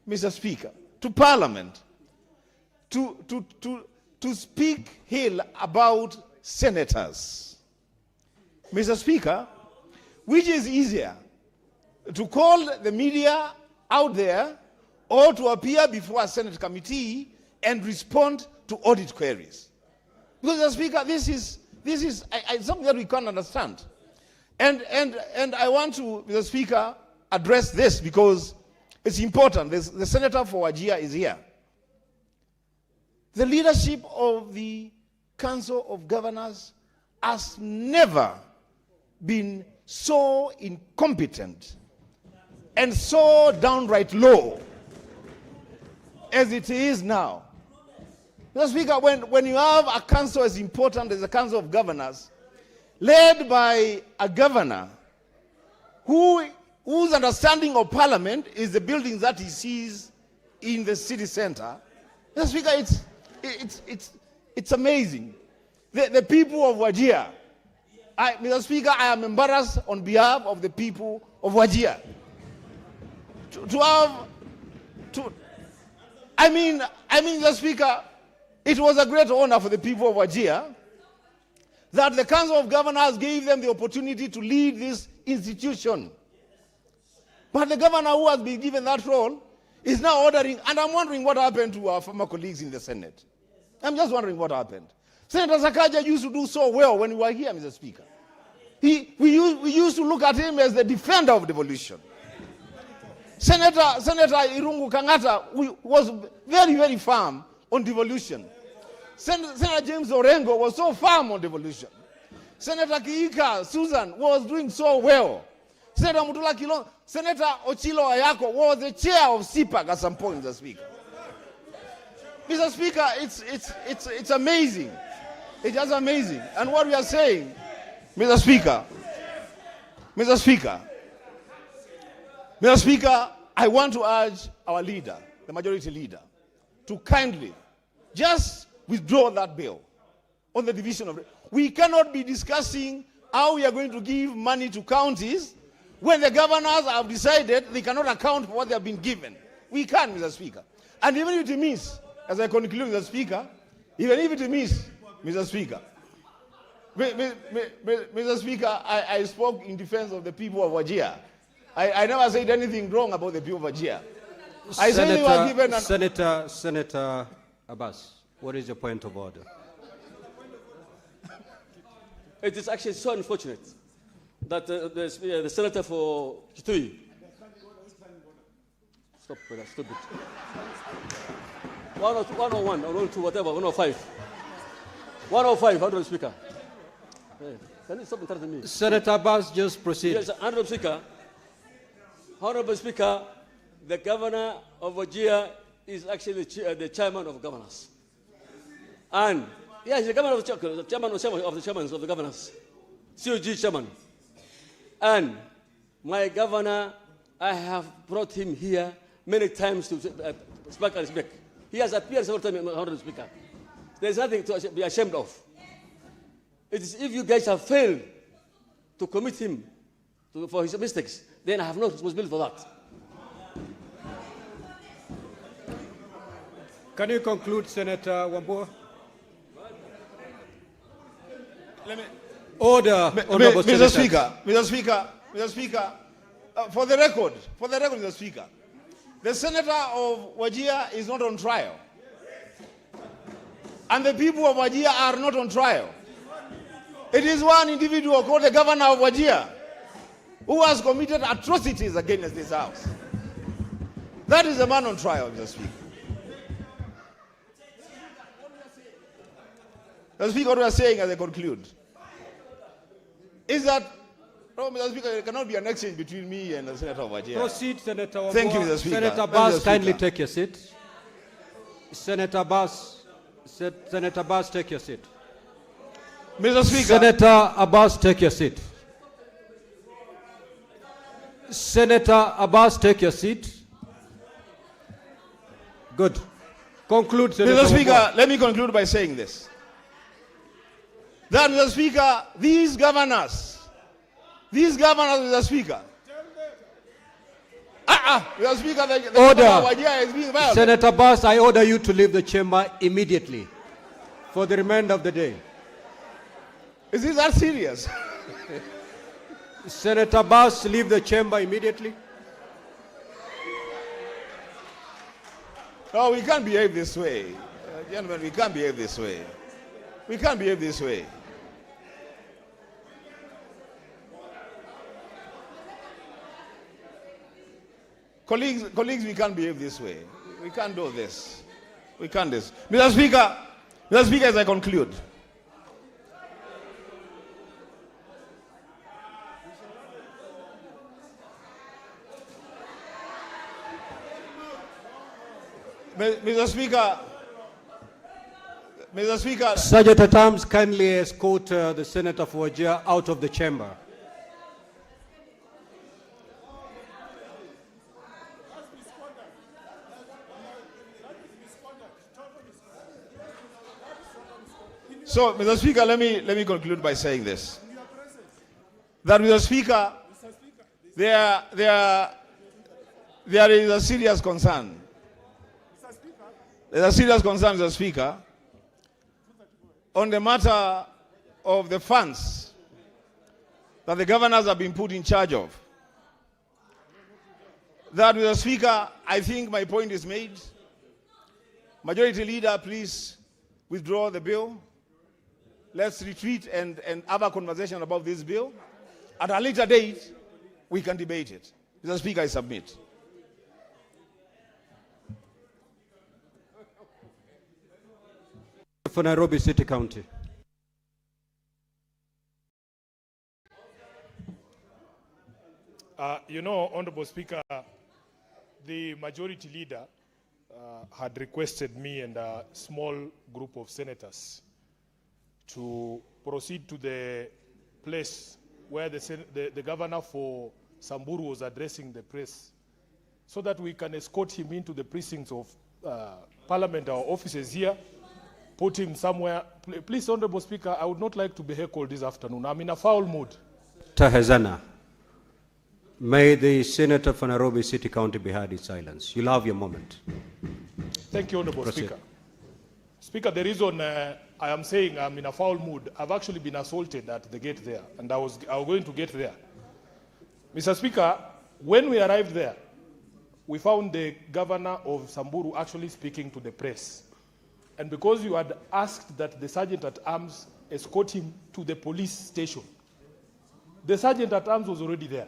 Speaker 11: Mr. Speaker, to Parliament, to speak ill about senators. Mr. Speaker, which is easier, to call the media out there or to appear before a Senate committee and respond to audit queries? Because, Mr. Speaker, this is something that we can't understand. And I want to, Mr. Speaker, address this because it's important. The senator for Wajir is here. The leadership of the Council of Governors has never been so incompetent and so downright low as it is now. Mr. Speaker, when you have a council as important as the Council of Governors, led by a governor whose understanding of Parliament is the buildings that he sees in the city center, Mr. Speaker, it's amazing. The people of Wajir, Mr. Speaker, I am embarrassed on behalf of the people of Wajir. Mr. Speaker, it was a great honor for the people of Wajir that the Council of Governors gave them the opportunity to lead this institution. But the governor who has been given that role is now ordering, and I'm wondering what happened to our former colleagues in the Senate. I'm just wondering what happened. Senator Sakaja used to do so well when we were here, Mr. Speaker. We used to look at him as the defender of devolution. Senator Irungu Kangata was very, very firm on devolution. Senator James Orengo was so firm on devolution. Senator Kiika Susan was doing so well. Senator Mutula Kilon, Senator Ochilo Ayako was the chair of CPAC at some point, Mr. Speaker. Mr. Speaker, it's amazing. It's just amazing. And what we are saying, Mr. Speaker, I want to urge our leader, the majority leader, to kindly just withdraw that bill on the division of. We cannot be discussing how we are going to give money to counties when the governors have decided they cannot account for what they have been given. We can, Mr. Speaker. And even if it means, as I conclude, Mr. Speaker, even if it means, Mr. Speaker, Mr. Speaker, I spoke in defense of the people of Wajir. I never said anything wrong about the people of Wajir. I said they were given an...
Speaker 2: Senator Abbas, what is your point of order?
Speaker 18: It is actually so unfortunate that the senator for Kitui. Stop with that, stupid. 101 or 102, whatever, 105. 105, Honorable Speaker. Hey, can you stop interrupting me?
Speaker 2: Senator Abbas, just proceed.
Speaker 18: Yes, Honorable Speaker. Honorable Speaker, the governor of Wajir is actually the chairman of governors. And, yes, the governor of the chairman of the chairmen of the governors. COG chairman. And my governor, I have brought him here many times to speak and speak. He has appeared several times, Honorable Speaker. There is nothing to be ashamed of. It is if you guys have failed to commit him for his mistakes, then I have no responsibility for that.
Speaker 2: Can you conclude, Senator Wambua? Order,
Speaker 11: Mr. Speaker, for the record, Mr. Speaker, the senator of Wajir is not on trial. And the people of Wajir are not on trial. It is one individual called the governor of Wajir who has committed atrocities against this house. That is the man on trial, Mr. Speaker. Mr. Speaker, what we are saying as I conclude is that, Mr. Speaker, there cannot be an exchange between me and the Senator of Wajir.
Speaker 2: Proceed, Senator Wambua.
Speaker 11: Thank you, Mr. Speaker.
Speaker 2: Senator Abbas, kindly take your seat. Senator Abbas, take your seat.
Speaker 11: Mr. Speaker.
Speaker 2: Senator Abbas, take your seat. Senator Abbas, take your seat. Good. Conclude, Senator
Speaker 11: Mr. Speaker,
Speaker 2: Wambua.
Speaker 11: let me conclude by saying this. That, Mr. Speaker, these governors, Mr. Speaker, Mr. Speaker, the
Speaker 2: Order.
Speaker 11: governor of Wajir is being violated.
Speaker 2: Senator Abbas, I order you to leave the chamber immediately for the remainder of the day.
Speaker 11: Is this that serious?
Speaker 2: Senator Abbas, leave the chamber immediately.
Speaker 11: No, we can't behave this way. Gentlemen, we can't behave this way. We can't behave this way. Colleagues, we can't behave this way. We can't do this. We can't do this. Mr. Speaker, as I conclude. Mr. Speaker.
Speaker 2: Sergeant at Arms, kindly escort the Senator for Wajir out of the chamber.
Speaker 11: So, Mr. Speaker, let me conclude by saying this. That, Mr. Speaker, there is a serious concern. There's a serious concern, Mr. Speaker, on the matter of the funds that the governors have been put in charge of. That, Mr. Speaker, I think my point is made. Majority Leader, please withdraw the bill. Let's retreat and have a conversation about this bill. At a later date, we can debate it. Mr. Speaker, I submit.
Speaker 2: For Nairobi City County.
Speaker 6: Honorable Speaker, the Majority Leader had requested me and a small group of senators to proceed to the place where the governor for Samburu was addressing the press so that we can escort him into the precincts of Parliament, our offices here, put him somewhere. Please, Honorable Speaker, I would not like to be heckled this afternoon. I'm in a foul mood.
Speaker 2: Tahazana, may the Senator for Nairobi City County be heard in silence. You'll have your moment.
Speaker 6: Thank you, Honorable
Speaker 2: Proceed.
Speaker 6: Speaker. Speaker, the reason I am saying I'm in a foul mood, I've actually been assaulted at the gate there, and I was going to get there. Mr. Speaker, when we arrived there, we found the governor of Samburu actually speaking to the press. And because you had asked that the sergeant at arms escort him to the police station, the sergeant at arms was already there.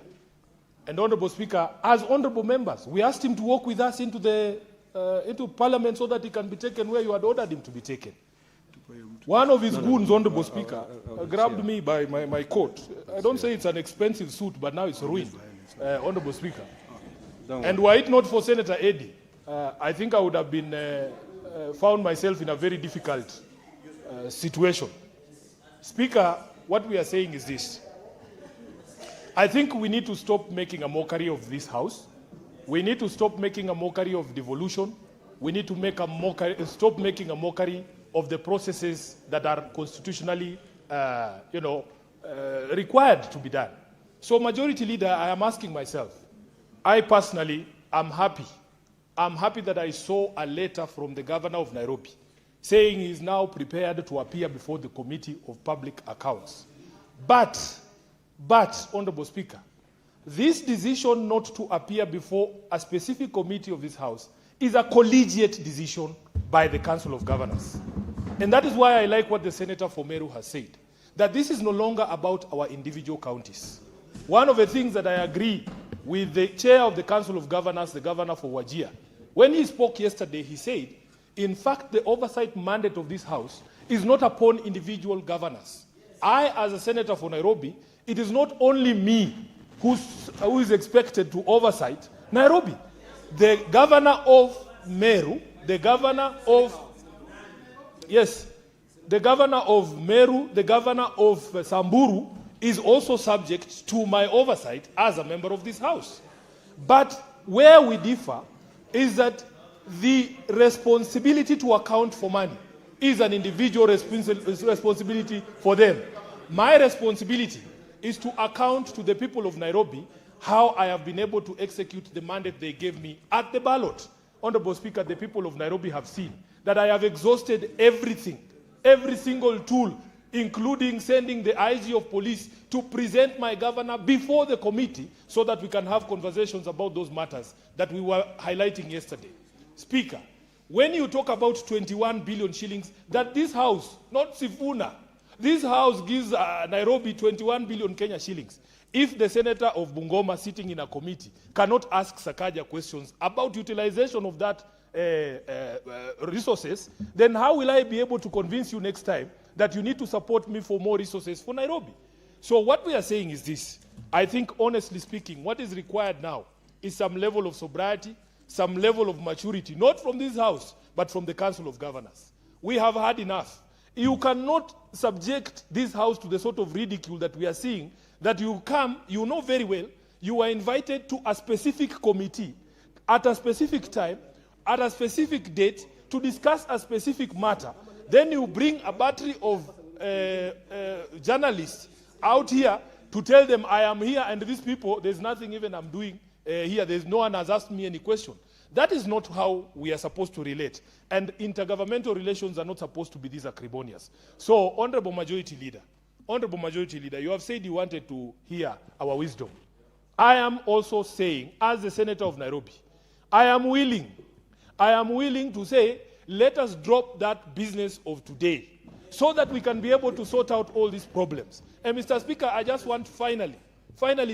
Speaker 6: And Honorable Speaker, as honorable members, we asked him to walk with us into Parliament so that he can be taken where you had ordered him to be taken. One of his goons, Honorable Speaker, grabbed me by my coat. I don't say it's an expensive suit, but now it's ruined, Honorable Speaker. And were it not for Senator Eddie, I think I would have been found myself in a very difficult situation. Speaker, what we are saying is this. I think we need to stop making a mockery of this House. We need to stop making a mockery of devolution. We need to make stop making a mockery of the processes that are constitutionally, required to be done. So, Majority Leader, I am asking myself, I personally am happy. I'm happy that I saw a letter from the governor of Nairobi saying he is now prepared to appear before the Committee of Public Accounts. But, Honorable Speaker, this decision not to appear before a specific committee of this House is a collegiate decision by the Council of Governors. And that is why I like what the Senator for Meru has said, that this is no longer about our individual counties. One of the things that I agree with the chair of the Council of Governors, the governor for Wajir, when he spoke yesterday, he said, in fact, the oversight mandate of this House is not upon individual governors. I, as a senator for Nairobi, it is not only me who is expected to oversight Nairobi. The governor of Meru, the governor of, yes, the governor of Meru, the governor of Samburu is also subject to my oversight as a member of this House. But where we differ is that the responsibility to account for money is an individual responsibility for them. My responsibility is to account to the people of Nairobi how I have been able to execute the mandate they gave me at the ballot. Honorable Speaker, the people of Nairobi have seen that I have exhausted everything, every single tool, including sending the IG of police to present my governor before the committee so that we can have conversations about those matters that we were highlighting yesterday. Speaker, when you talk about 21 billion shillings, that this House, not Sifuna, this House gives Nairobi 21 billion Kenya shillings. If the senator of Bungoma sitting in a committee cannot ask Sakaja questions about utilization of that resources, then how will I be able to convince you next time that you need to support me for more resources for Nairobi? So what we are saying is this. I think, honestly speaking, what is required now is some level of sobriety, some level of maturity, not from this House, but from the Council of Governors. We have had enough. You cannot subject this House to the sort of ridicule that we are seeing, that you come, you know very well, you are invited to a specific committee at a specific time, at a specific date, to discuss a specific matter. Then you bring a battery of journalists out here to tell them I am here and these people, there's nothing even I'm doing here. There's no one has asked me any question. That is not how we are supposed to relate. And intergovernmental relations are not supposed to be these acrimonious. So, Honorable Majority Leader, you have said you wanted to hear our wisdom. I am also saying, as the Senator of Nairobi, I am willing to say, let us drop that business of today so that we can be able to sort out all these problems. And Mr. Speaker, I just want finally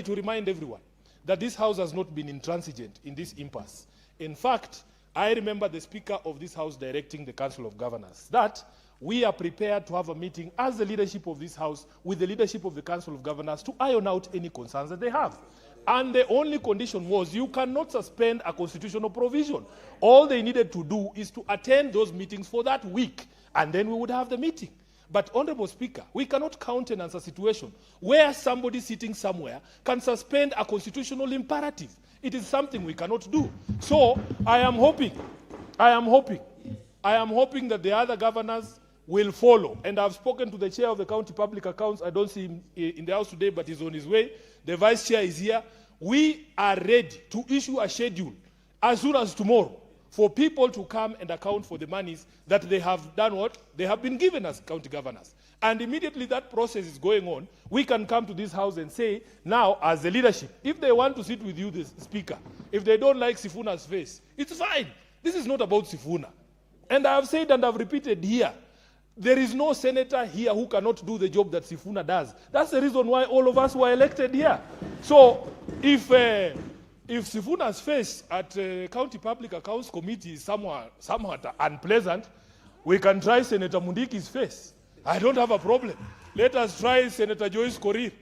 Speaker 6: to remind everyone that this House has not been intransigent in this impasse. In fact, I remember the Speaker of this House directing the Council of Governors that we are prepared to have a meeting as the leadership of this House with the leadership of the Council of Governors to iron out any concerns that they have. And the only condition was you cannot suspend a constitutional provision. All they needed to do is to attend those meetings for that week, and then we would have the meeting. But, Honorable Speaker, we cannot countenance a situation where somebody sitting somewhere can suspend a constitutional imperative. It is something we cannot do. So, I am hoping that the other governors will follow. And I've spoken to the chair of the county public accounts. I don't see him in the house today, but he's on his way. The vice chair is here. We are ready to issue a schedule as soon as tomorrow for people to come and account for the monies that they have done what? They have been given as county governors. And immediately that process is going on, we can come to this house and say, now as the leadership, if they want to sit with you, the speaker, if they don't like Sifuna's face, it's fine. This is not about Sifuna. And I have said and I've repeated here, there is no senator here who cannot do the job that Sifuna does. That's the reason why all of us were elected here. So if Sifuna's face at County Public Accounts Committee is somewhat unpleasant, we can try Senator Mundiki's face. I don't have a problem. Let us try Senator Joyce Korir.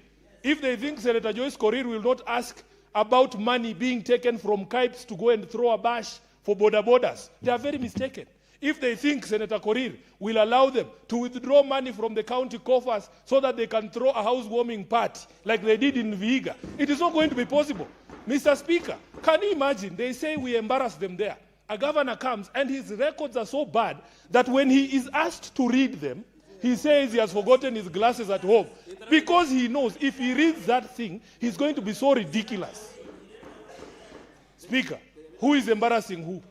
Speaker 6: If they think Senator Joyce Korir will not ask about money being taken from Kipes to go and throw a bash for border borders, they are very mistaken. If they think Senator Korir will allow them to withdraw money from the county coffers so that they can throw a housewarming party like they did in Vihiga, it is not going to be possible. Mr. Speaker, can you imagine? They say we embarrass them there. A governor comes and his records are so bad that when he is asked to read them, he says he has forgotten his glasses at home because he knows if he reads that thing, he's going to be so ridiculous. Speaker, who is embarrassing who?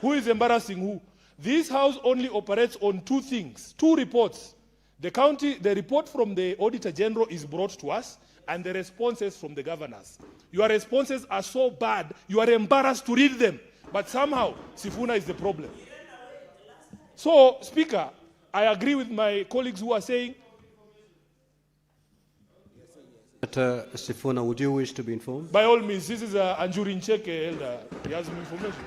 Speaker 6: Who is embarrassing who? This house only operates on two things, two reports. The report from the Auditor General is brought to us and the responses from the governors. Your responses are so bad, you are embarrassed to read them. But somehow, Sifuna is the problem. So, Speaker, I agree with my colleagues who are saying...
Speaker 2: Sifuna, would you wish to be informed?
Speaker 6: By all means, this is Anjurin Cheke, Elder. He has some information.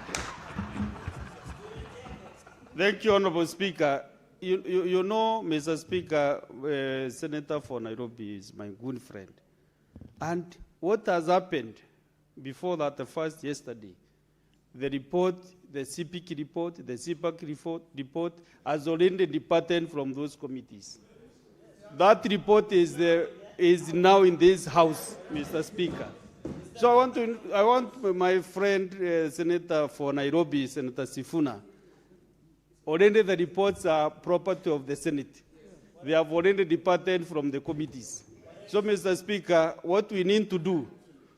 Speaker 15: Thank you, Honorable Speaker. You know, Mr. Speaker, Senator for Nairobi is my good friend. And what has happened before that, the first yesterday, the report, the CPK report, the CPAC report has already departed from those committees. That report is now in this house, Mr. Speaker. So I want my friend, Senator for Nairobi, Senator Sifuna. Already the reports are property of the Senate. They have already departed from the committees. So, Mr. Speaker, what we need to do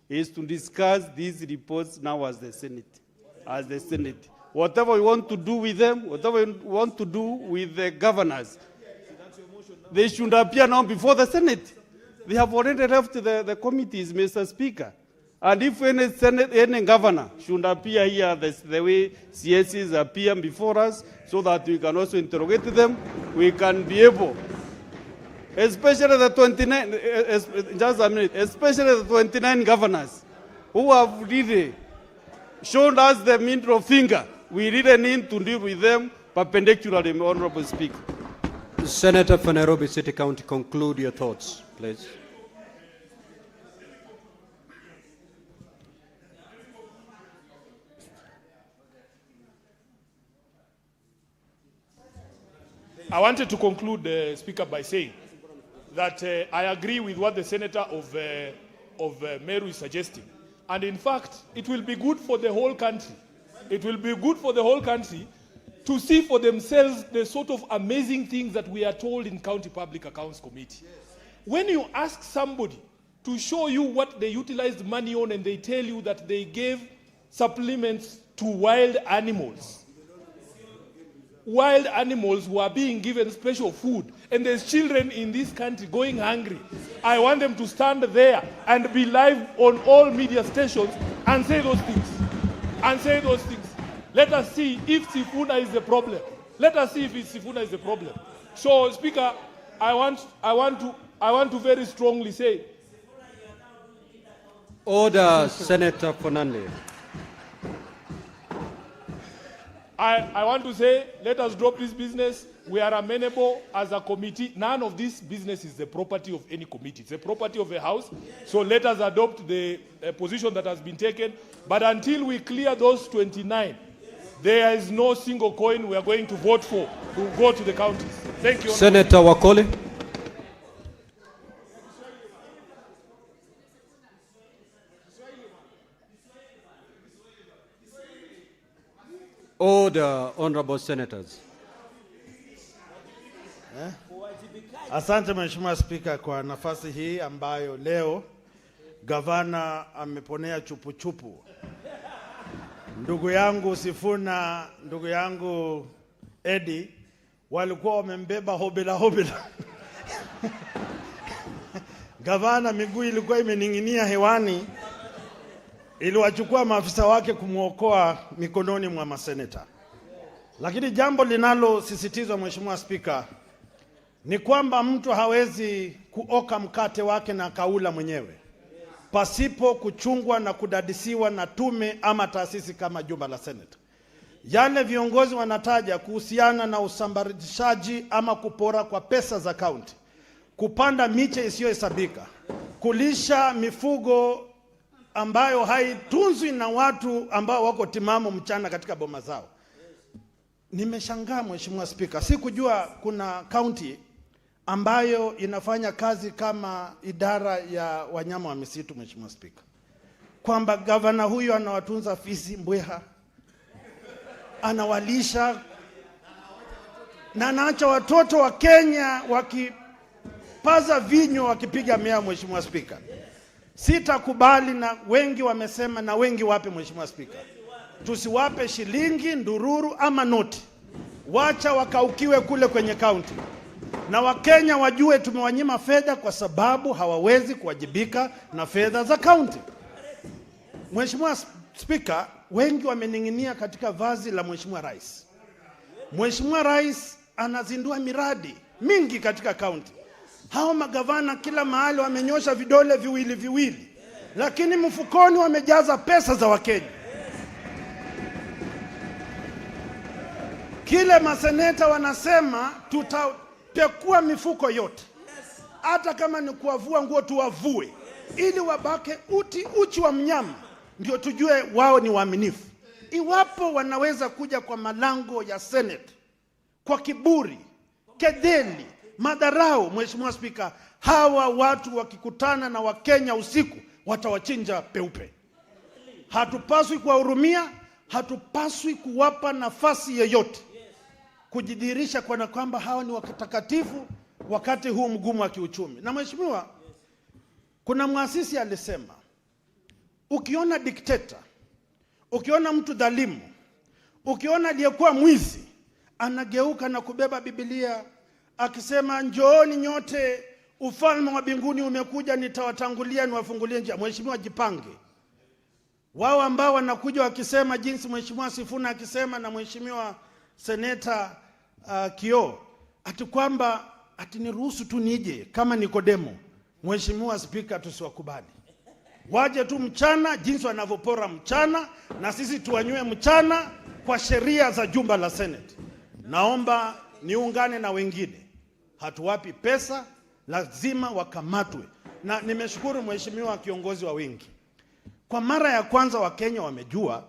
Speaker 15: is to discuss these reports now as the Senate. Whatever we want to do with them, whatever we want to do with the governors, they should appear now before the Senate. They have already left the committees, Mr. Speaker. And if any governor should appear here the way CSCs appear before us, so that we can also interrogate them, we can be able, especially the 29, just a minute, especially the 29 governors who have really shown us the middle finger. We really need to deal with them perpendicularly, Honorable Speaker.
Speaker 2: Senator for Nairobi City County, conclude your thoughts, please.
Speaker 6: I wanted to conclude, Speaker, by saying that I agree with what the Senator of Meru is suggesting. And in fact, it will be good for the whole country. It will be good for the whole country to see for themselves the sort of amazing things that we are told in County Public Accounts Committee. When you ask somebody to show you what they utilized money on and they tell you that they gave supplements to wild animals who are being given special food, and there's children in this country going hungry, I want them to stand there and be live on all media stations and say those things. Let us see if Sifuna is the problem. Let us see if Sifuna is the problem. So, Speaker, I want to very strongly say.
Speaker 2: Order, Senator Fernandez.
Speaker 6: I want to say, let us drop this business. We are amenable as a committee. None of this business is the property of any committee. It's the property of the House. So let us adopt the position that has been taken. But until we clear those 29, there is no single coin we are going to vote for to go to the counties. Thank you.
Speaker 2: Senator Wakoli. Order, honorable senators.
Speaker 19: Asante Mheshimiwa Spika kwa nafasi hii ambayo leo gavana ameponea chupu. Ndugu yangu Sifuna, ndugu yangu Eddie walikuwa wamembeba hobela. Gavana miguu ilikuwa imening'inia hewani, iliwachukua maafisa wake kumuokoa mikononi mwa maseneta. Lakini jambo linalosisitizwa Mheshimiwa Spika ni kwamba mtu hawezi kuoka mkate wake na kaula mwenyewe pasipo kuchungwa na kudadisiwa na tume ama taasisi kama jumba la Senate. Yale viongozi wanataja kuhusiana na usambarishaji ama kupora kwa pesa za kaunti, kupanda miche isiyohesabika, kulisha mifugo ambayo haitunzwi na watu ambao wako timamu mchana katika boma zao. Nimeshangaa Mheshimiwa Spika, sikujua kuna kaunti ambayo inafanya kazi kama idara ya wanyama wa misitu Mheshimiwa Spika, kwamba gavana huyu anawatunza fisi, mbweha, anawalisha na anaacha watoto wa Kenya wakipaza vinyo wakipiga mea. Mheshimiwa Spika, sitakubali, na wengi wamesema, na wengi wape Mheshimiwa Spika, tusiwape shilingi, ndururu ama noti, wacha wakaukiwe kule kwenye kaunti, na Wakenya wajue tumewanyima fedha kwa sababu hawawezi kuwajibika na fedha za kaunti. Mheshimiwa Spika, wengi wamening'inia katika vazi la Mheshimiwa Rais. Mheshimiwa Rais anazindua miradi mingi katika kaunti. Hao magavana kila mahali wamenyosha vidole viwili, lakini mfukoni wamejaza pesa za Wakenya. Kile maseneta wanasema tutapekua mifuko yote, hata kama ni kuwavua nguo tuwavue, ili wabake uchi wa mnyama, ndio tujue wao ni waaminifu. Iwapo wanaweza kuja kwa malango ya Senate kwa kiburi, kedeli, madharau, Mheshimiwa Spika, hawa watu wakikutana na Wakenya usiku watawachinja peupe. Hatupaswi kuwahurumia, hatupaswi kuwapa nafasi yoyote kujidhihirisha kwa kwamba hawa ni watakatifu wakati huu mgumu wa kiuchumi. Na Mheshimiwa, kuna muasisi alisema, ukiona dikteta, ukiona mtu dhalimu, ukiona aliyekuwa mwizi, anageuka na kubeba Biblia akisema, njooni nyote, ufalme wa mbinguni umekuja, nitawatangulia niwafungulie njia. Mheshimiwa, jipange. Wao ambao wanakuja wakisema jinsi Mheshimiwa Sifuna akisema na Mheshimiwa Seneta Kio, ati kwamba ati niruhusu tu nije kama Nikodemo. Mheshimiwa Spika, tusiwakubali. Waje tu mchana jinsi wanavyopora mchana, na sisi tuwanywe mchana kwa sheria za jumba la Senate. Naomba niungane na wengine, hatuwapi pesa, lazima wakamatwe. Na nimeshukuru Mheshimiwa kiongozi wa wengi, kwa mara ya kwanza Wakenya wamejua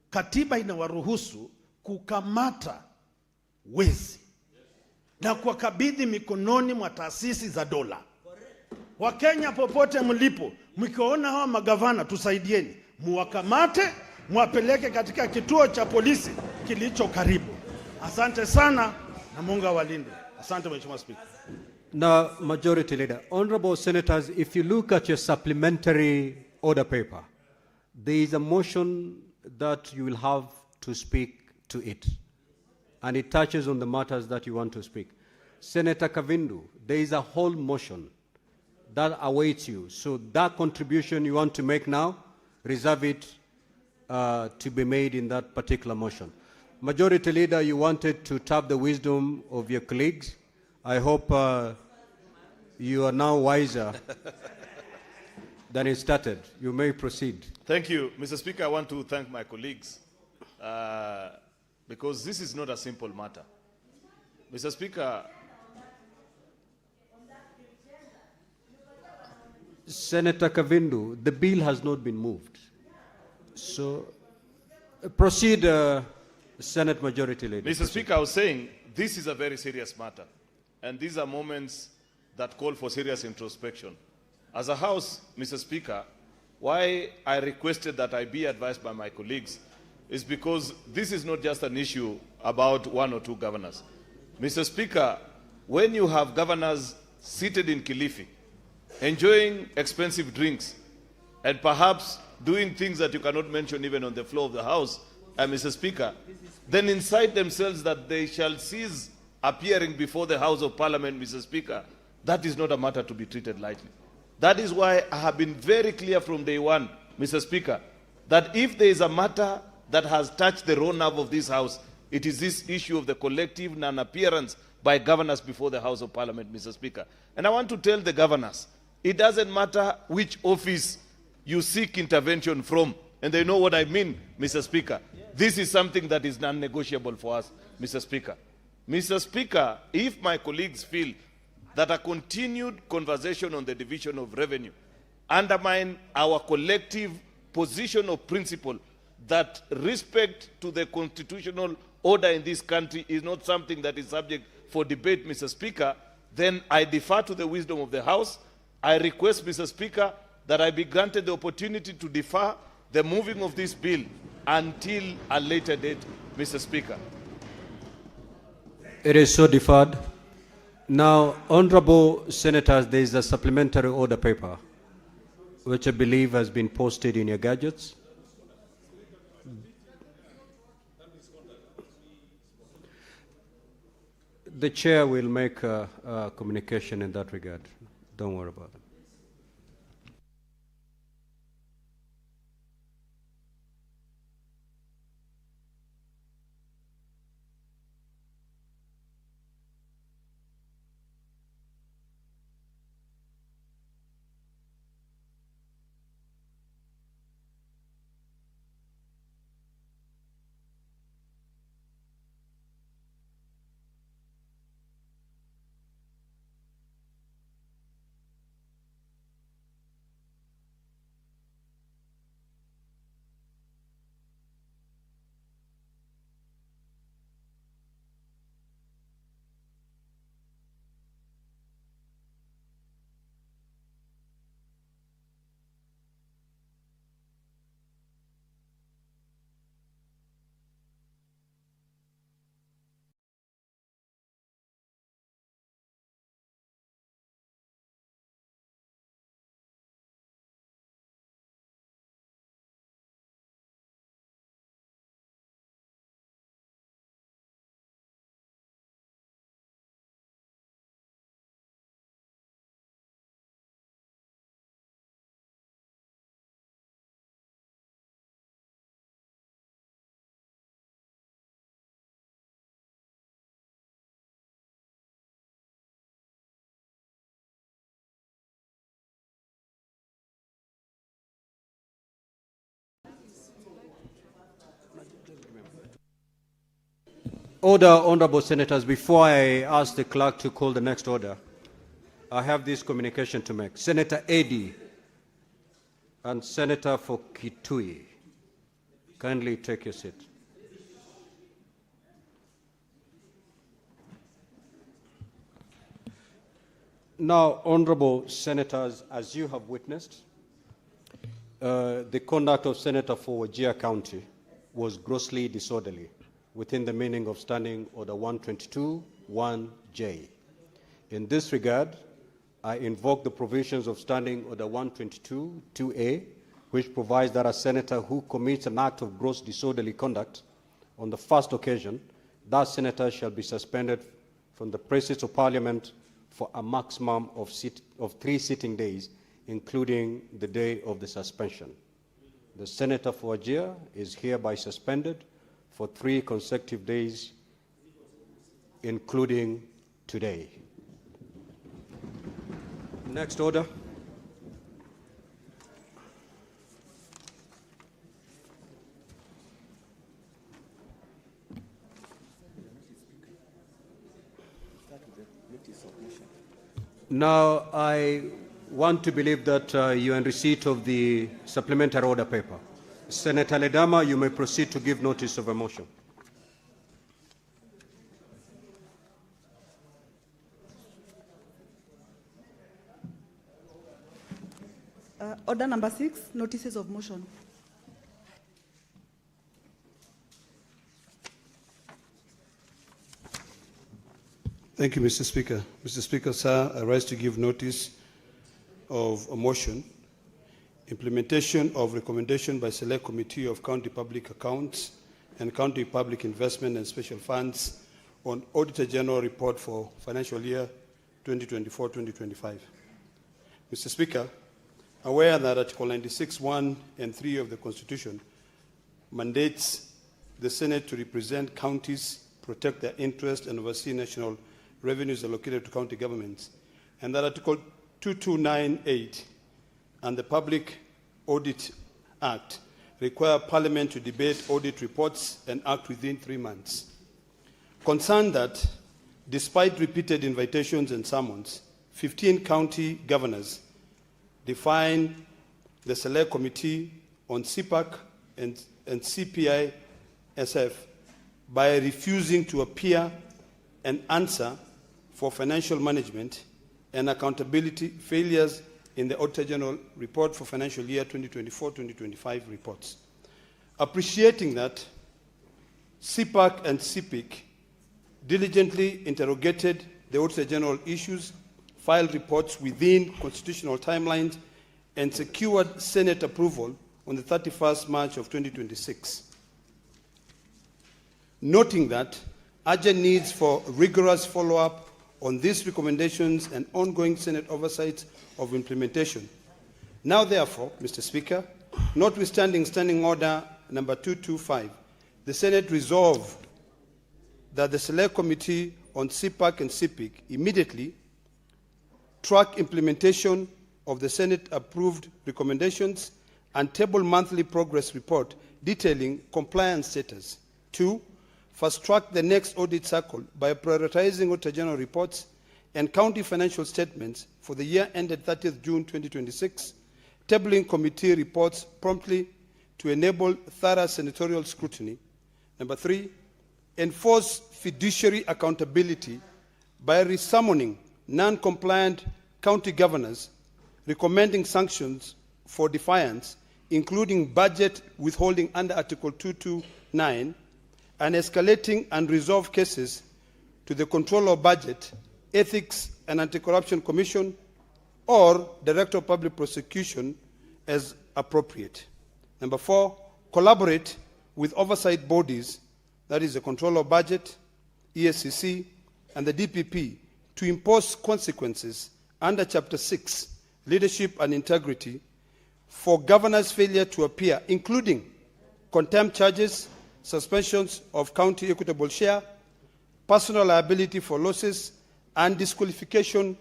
Speaker 19: katiba inawaruhusu kukamata wezi na kuwakabidhi mikononi mwa taasisi za dola. Wakenya popote mlipo, mkiona hawa magavana, tusaidieni, muwakamate, muwapeleke katika kituo cha polisi kilicho karibu. Asante sana na Mungu awalinde. Asante Mheshimiwa Speaker.
Speaker 2: Now, Majority Leader, honorable senators, if you look at your supplementary order paper, there is a motion that you will have to speak to it, and it touches on the matters that you want to speak. Senator Kavindu, there is a whole motion that awaits you. So that contribution you want to make now, reserve it to be made in that particular motion. Majority Leader, you wanted to tap the wisdom of your colleagues. I hope you are now wiser than it started. You may proceed.
Speaker 10: Thank you. Mr. Speaker, I want to thank my colleagues because this is not a simple matter. Mr. Speaker,
Speaker 2: Senator Kavindu, the bill has not been moved. So proceed, Senate Majority Leader.
Speaker 10: Mr. Speaker, I was saying this is a very serious matter, and these are moments that call for serious introspection. As a House, Mr. Speaker, why I requested that I be advised by my colleagues is because this is not just an issue about one or two governors. Mr. Speaker, when you have governors seated in Kilifi, enjoying expensive drinks, and perhaps doing things that you cannot mention even on the floor of the House, Mr. Speaker, then incite themselves that they shall cease appearing before the House of Parliament, Mr. Speaker, that is not a matter to be treated lightly. That is why I have been very clear from day one, Mr. Speaker, that if there is a matter that has touched the raw nerve of this House, it is this issue of the collective non-appearance by governors before the House of Parliament, Mr. Speaker. And I want to tell the governors, it doesn't matter which office you seek intervention from, and they know what I mean, Mr. Speaker. This is something that is non-negotiable for us, Mr. Speaker. Mr. Speaker, if my colleagues feel that a continued conversation on the division of revenue undermine our collective position of principle that respect to the constitutional order in this country is not something that is subject for debate, Mr. Speaker, then I defer to the wisdom of the House. I request, Mr. Speaker, that I be granted the opportunity to defer the moving of this bill until a later date, Mr. Speaker.
Speaker 2: It is so deferred. Now, honorable senators, there is a supplementary order paper, which I believe has been posted in your gadgets. The chair will make a communication in that regard. Don't worry about it. Order, honorable senators, before I ask the clerk to call the next order, I have this communication to make. Senator Eddy and Senator for Kitui, kindly take your seat. Now, honorable senators, as you have witnessed, the conduct of Senator for Wajir County was grossly disorderly within the meaning of Standing Order 122(1)J. In this regard, I invoke the provisions of Standing Order 122(2)A, which provides that a senator who commits an act of gross disorderly conduct on the first occasion, that senator shall be suspended from the presence of Parliament for a maximum of 3 sitting days, including the day of the suspension. The senator for Wajir is hereby suspended for 3 consecutive days, including today. Next order. Now, I want to believe that you are in receipt of the supplementary order paper. Senator Ledama, you may proceed to give notice of a motion.
Speaker 3: Order number 6, notices of motion.
Speaker 7: Thank you, Mr. Speaker. Mr. Speaker, sir, I rise to give notice of a motion, implementation of recommendation by Select Committee of County Public Accounts and County Public Investment and Special Funds on Auditor General Report for financial year 2024-2025. Mr. Speaker, aware that Article 96(1) and 3 of the Constitution mandates the Senate to represent counties, protect their interests, and oversee national revenues allocated to county governments, and that Article 2298 and the Public Audit Act require Parliament to debate audit reports and act within 3 months. Concerned that, despite repeated invitations and summons, 15 county governors define the Select Committee on CPAC and CPISF by refusing to appear and answer for financial management and accountability failures in the Auditor General Report for financial year 2024-2025 reports. Appreciating that, CPAC and CPIC diligently interrogated the Auditor General issues, filed reports within constitutional timelines, and secured Senate approval on the 31st March of 2026. Noting that urgent needs for rigorous follow-up on these recommendations and ongoing Senate oversight of implementation. Now, therefore, Mr. Speaker, notwithstanding Standing Order number 225, the Senate resolved that the Select Committee on CPAC and CPIC immediately track implementation of the Senate-approved recommendations and table monthly progress report detailing compliance status. 2, fast-track the next audit cycle by prioritizing Auditor General reports and county financial statements for the year ended 30th June 2026, tabling committee reports promptly to enable thorough senatorial scrutiny. Number 3, enforce fiduciary accountability by resummoning non-compliant county governors, recommending sanctions for defiance, including budget withholding under Article 229, and escalating unresolved cases to the Controller of Budget, Ethics and Anti-Corruption Commission, or Director of Public Prosecution as appropriate. Number 4, collaborate with oversight bodies, that is the Controller of Budget, ESCC, and the DPP, to impose consequences under Chapter 6, Leadership and Integrity, for governors' failure to appear, including contempt charges, suspensions of county equitable share, personal liability for losses, and disqualification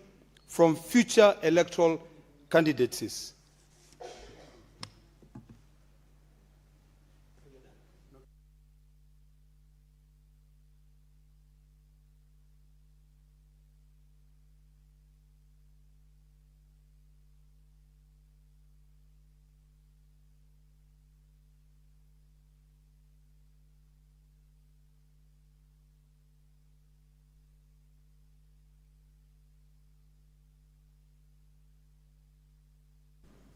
Speaker 7: from future electoral candidacies.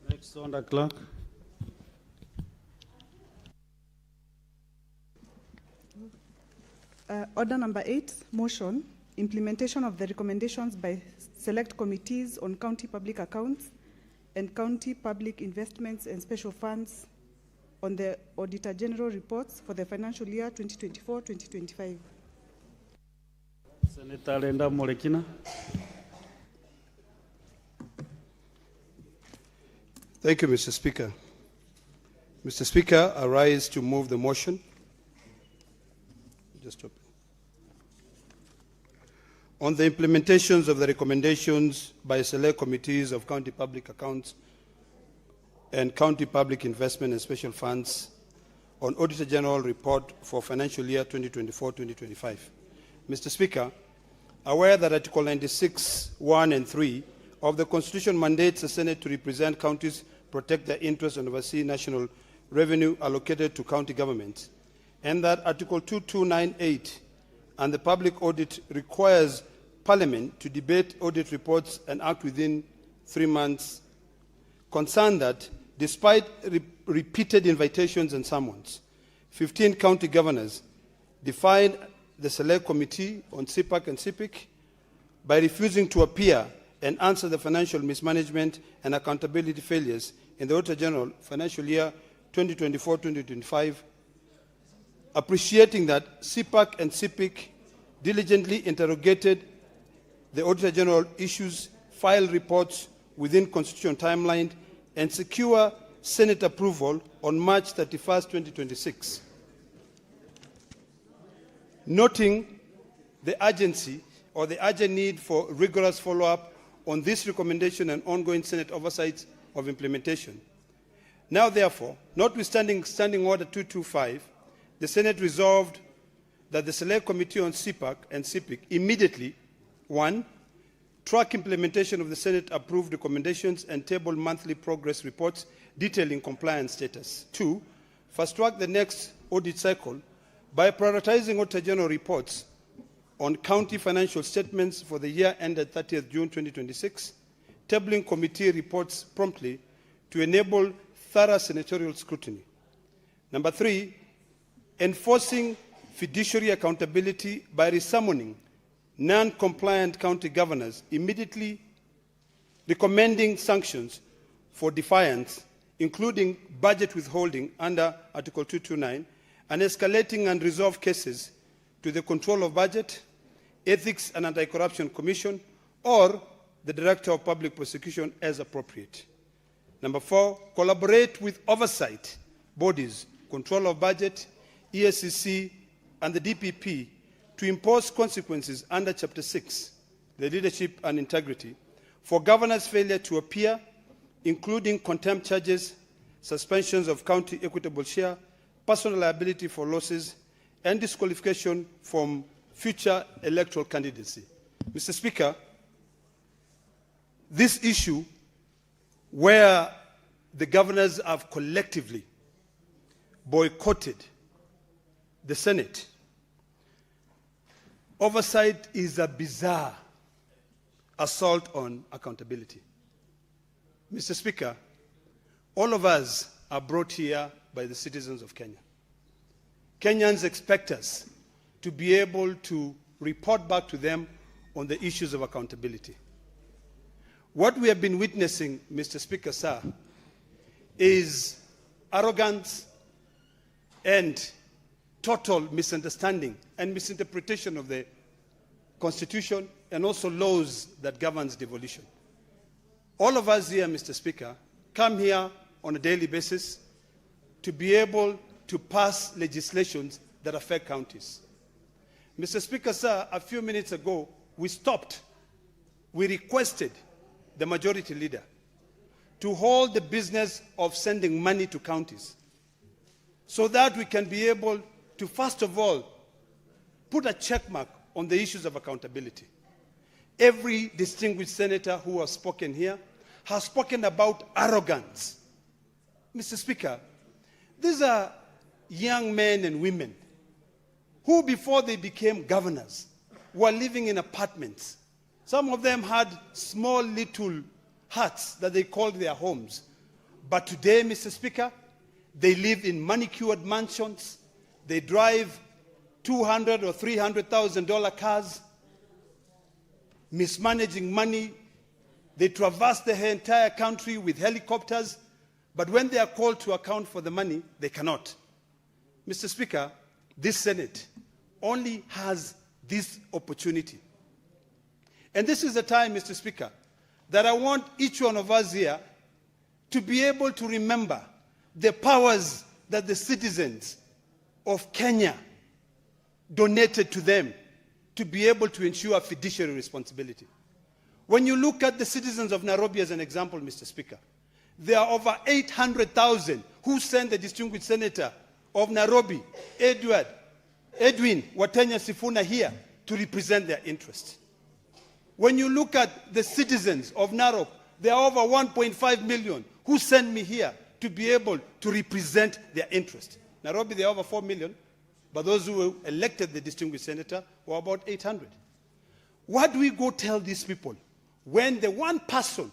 Speaker 15: Next on the clerk.
Speaker 3: Order number 8, motion, implementation of the recommendations by select committees on county public accounts and county public investments and special funds on the Auditor General reports for the financial year 2024-2025.
Speaker 15: Senator Lenda Molekina.
Speaker 7: Thank you, Mr. Speaker. Mr. Speaker, I rise to move the motion. Just open. On the implementations of the recommendations by select committees of county public accounts and county public investment and special funds on Auditor General report for financial year 2024-2025. Mr. Speaker, aware that Article 96(1) and 3 of the Constitution mandates the Senate to represent counties, protect their interests, and oversee national revenue allocated to county governments, and that Article 2298 and the Public Audit requires Parliament to debate audit reports and act within 3 months, concerned that despite repeated invitations and summons, 15 county governors defied the Select Committee on CPAC and CPIC
Speaker 14: by refusing to appear and answer the financial mismanagement and accountability failures in the Auditor General financial year 2024-2025, appreciating that CPAC and CPIC diligently interrogated the Auditor General issues, file reports within constitutional timeline, and secure Senate approval on March 31st, 2026. Noting the urgency or the urgent need for rigorous follow-up on this recommendation and ongoing Senate oversight of implementation. Now, therefore, notwithstanding Standing Order 225, the Senate resolved that the Select Committee on CPAC and CPIC immediately, 1, track implementation of the Senate-approved recommendations and table monthly progress reports detailing compliance status. 2, fast-track the next audit cycle by prioritizing Auditor General reports on county financial statements for the year ended 30th June 2026, tabling committee reports promptly to enable thorough senatorial scrutiny. Number 3, enforcing fiduciary accountability by resummoning non-compliant county governors, immediately recommending sanctions for defiance, including budget withholding under Article 229, and escalating unresolved cases to the Control of Budget, Ethics and Anti-Corruption Commission, or the Director of Public Prosecution as appropriate. Number 4, collaborate with oversight bodies, Control of Budget, ESCC, and the DPP to impose consequences under Chapter 6, the leadership and integrity, for governors' failure to appear, including contempt charges, suspensions of county equitable share, personal liability for losses, and disqualification from future electoral candidacy. Mr. Speaker, this issue where the governors have collectively boycotted the Senate, oversight is a bizarre assault on accountability. Mr. Speaker, all of us are brought here by the citizens of Kenya. Kenyans expect us to be able to report back to them on the issues of accountability. What we have been witnessing, Mr. Speaker, sir, is arrogance and total misunderstanding and misinterpretation of the Constitution and also laws that governs devolution. All of us here, Mr. Speaker, come here on a daily basis to be able to pass legislations that affect counties. Mr. Speaker, sir, a few minutes ago, we requested the majority leader to hold the business of sending money to counties so that we can be able to, first of all, put a check mark on the issues of accountability. Every distinguished senator who has spoken here has spoken about arrogance. Mr. Speaker, these are young men and women who, before they became governors, were living in apartments. Some of them had small little huts that they called their homes. But today, Mr. Speaker, they live in manicured mansions. They drive $200,000 or $300,000 cars, mismanaging money. They traverse the entire country with helicopters. But when they are called to account for the money, they cannot. Mr. Speaker, this Senate only has this opportunity. And this is the time, Mr. Speaker, that I want each one of us here to be able to remember the powers that the citizens of Kenya donated to them to be able to ensure fiduciary responsibility. When you look at the citizens of Nairobi as an example, Mr. Speaker, there are over 800,000 who sent the distinguished senator of Nairobi, Edwin Watenya Sifuna, here to represent their interests. When you look at the citizens of Narok, there are over 1.5 million who sent me here to be able to represent their interest. Nairobi, there are over 4 million, but those who elected the distinguished senator were about 800. What do we go tell these people when the one person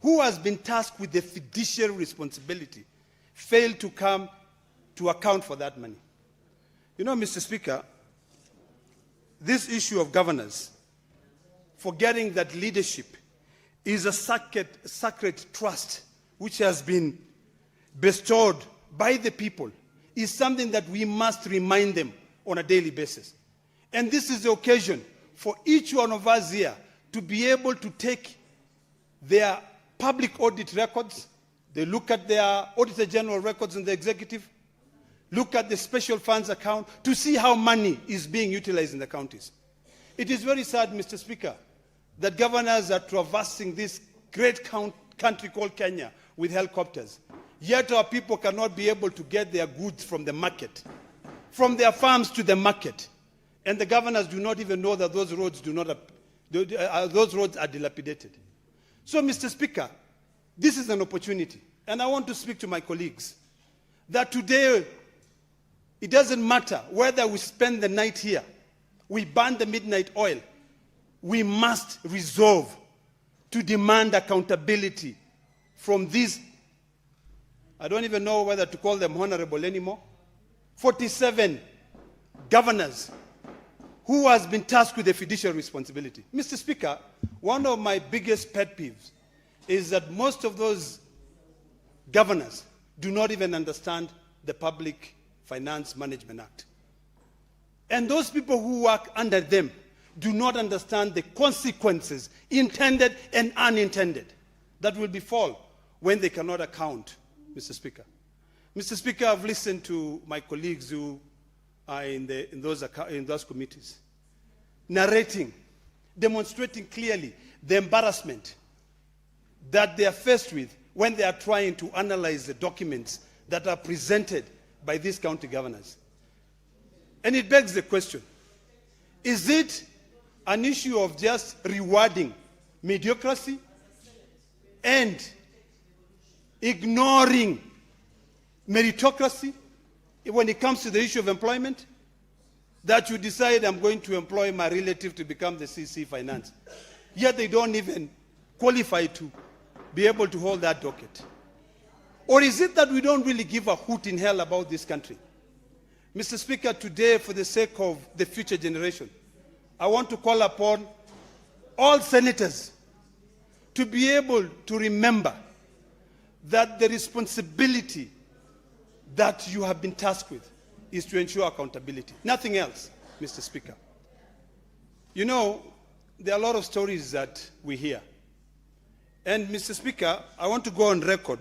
Speaker 14: who has been tasked with the fiduciary responsibility failed to come to account for that money? You know, Mr. Speaker, this issue of governors, forgetting that leadership is a sacred trust which has been bestowed by the people, is something that we must remind them on a daily basis. And this is the occasion for each one of us here to be able to take their public audit records, they look at their Auditor General records in the executive, look at the special funds account to see how money is being utilized in the counties. It is very sad, Mr. Speaker, that governors are traversing this great country called Kenya with helicopters. Yet our people cannot be able to get their goods from the market, from their farms to the market. And the governors do not even know that those roads are dilapidated. So, Mr. Speaker, this is an opportunity. And I want to speak to my colleagues that today it doesn't matter whether we spend the night here, we burn the midnight oil, we must resolve to demand accountability from these, I don't even know whether to call them honorable anymore, 47 governors who has been tasked with a fiduciary responsibility. Mr. Speaker, one of my biggest pet peeves is that most of those governors do not even understand the Public Finance Management Act. And those people who work under them do not understand the consequences, intended and unintended, that will befall when they cannot account, Mr. Speaker. Mr. Speaker, I've listened to my colleagues who are in those committees, narrating, demonstrating clearly the embarrassment that they are faced with when they are trying to analyze the documents that are presented by these county governors. And it begs the question, is it an issue of just rewarding mediocrity and ignoring meritocracy when it comes to the issue of employment? That you decide, I'm going to employ my relative to become the CC Finance. Yet they don't even qualify to be able to hold that docket. Or is it that we don't really give a hoot in hell about this country? Mr. Speaker, today, for the sake of the future generation, I want to call upon all senators to be able to remember that the responsibility that you have been tasked with is to ensure accountability. Nothing else, Mr. Speaker. You know, there are a lot of stories that we hear. And, Mr. Speaker, I want to go on record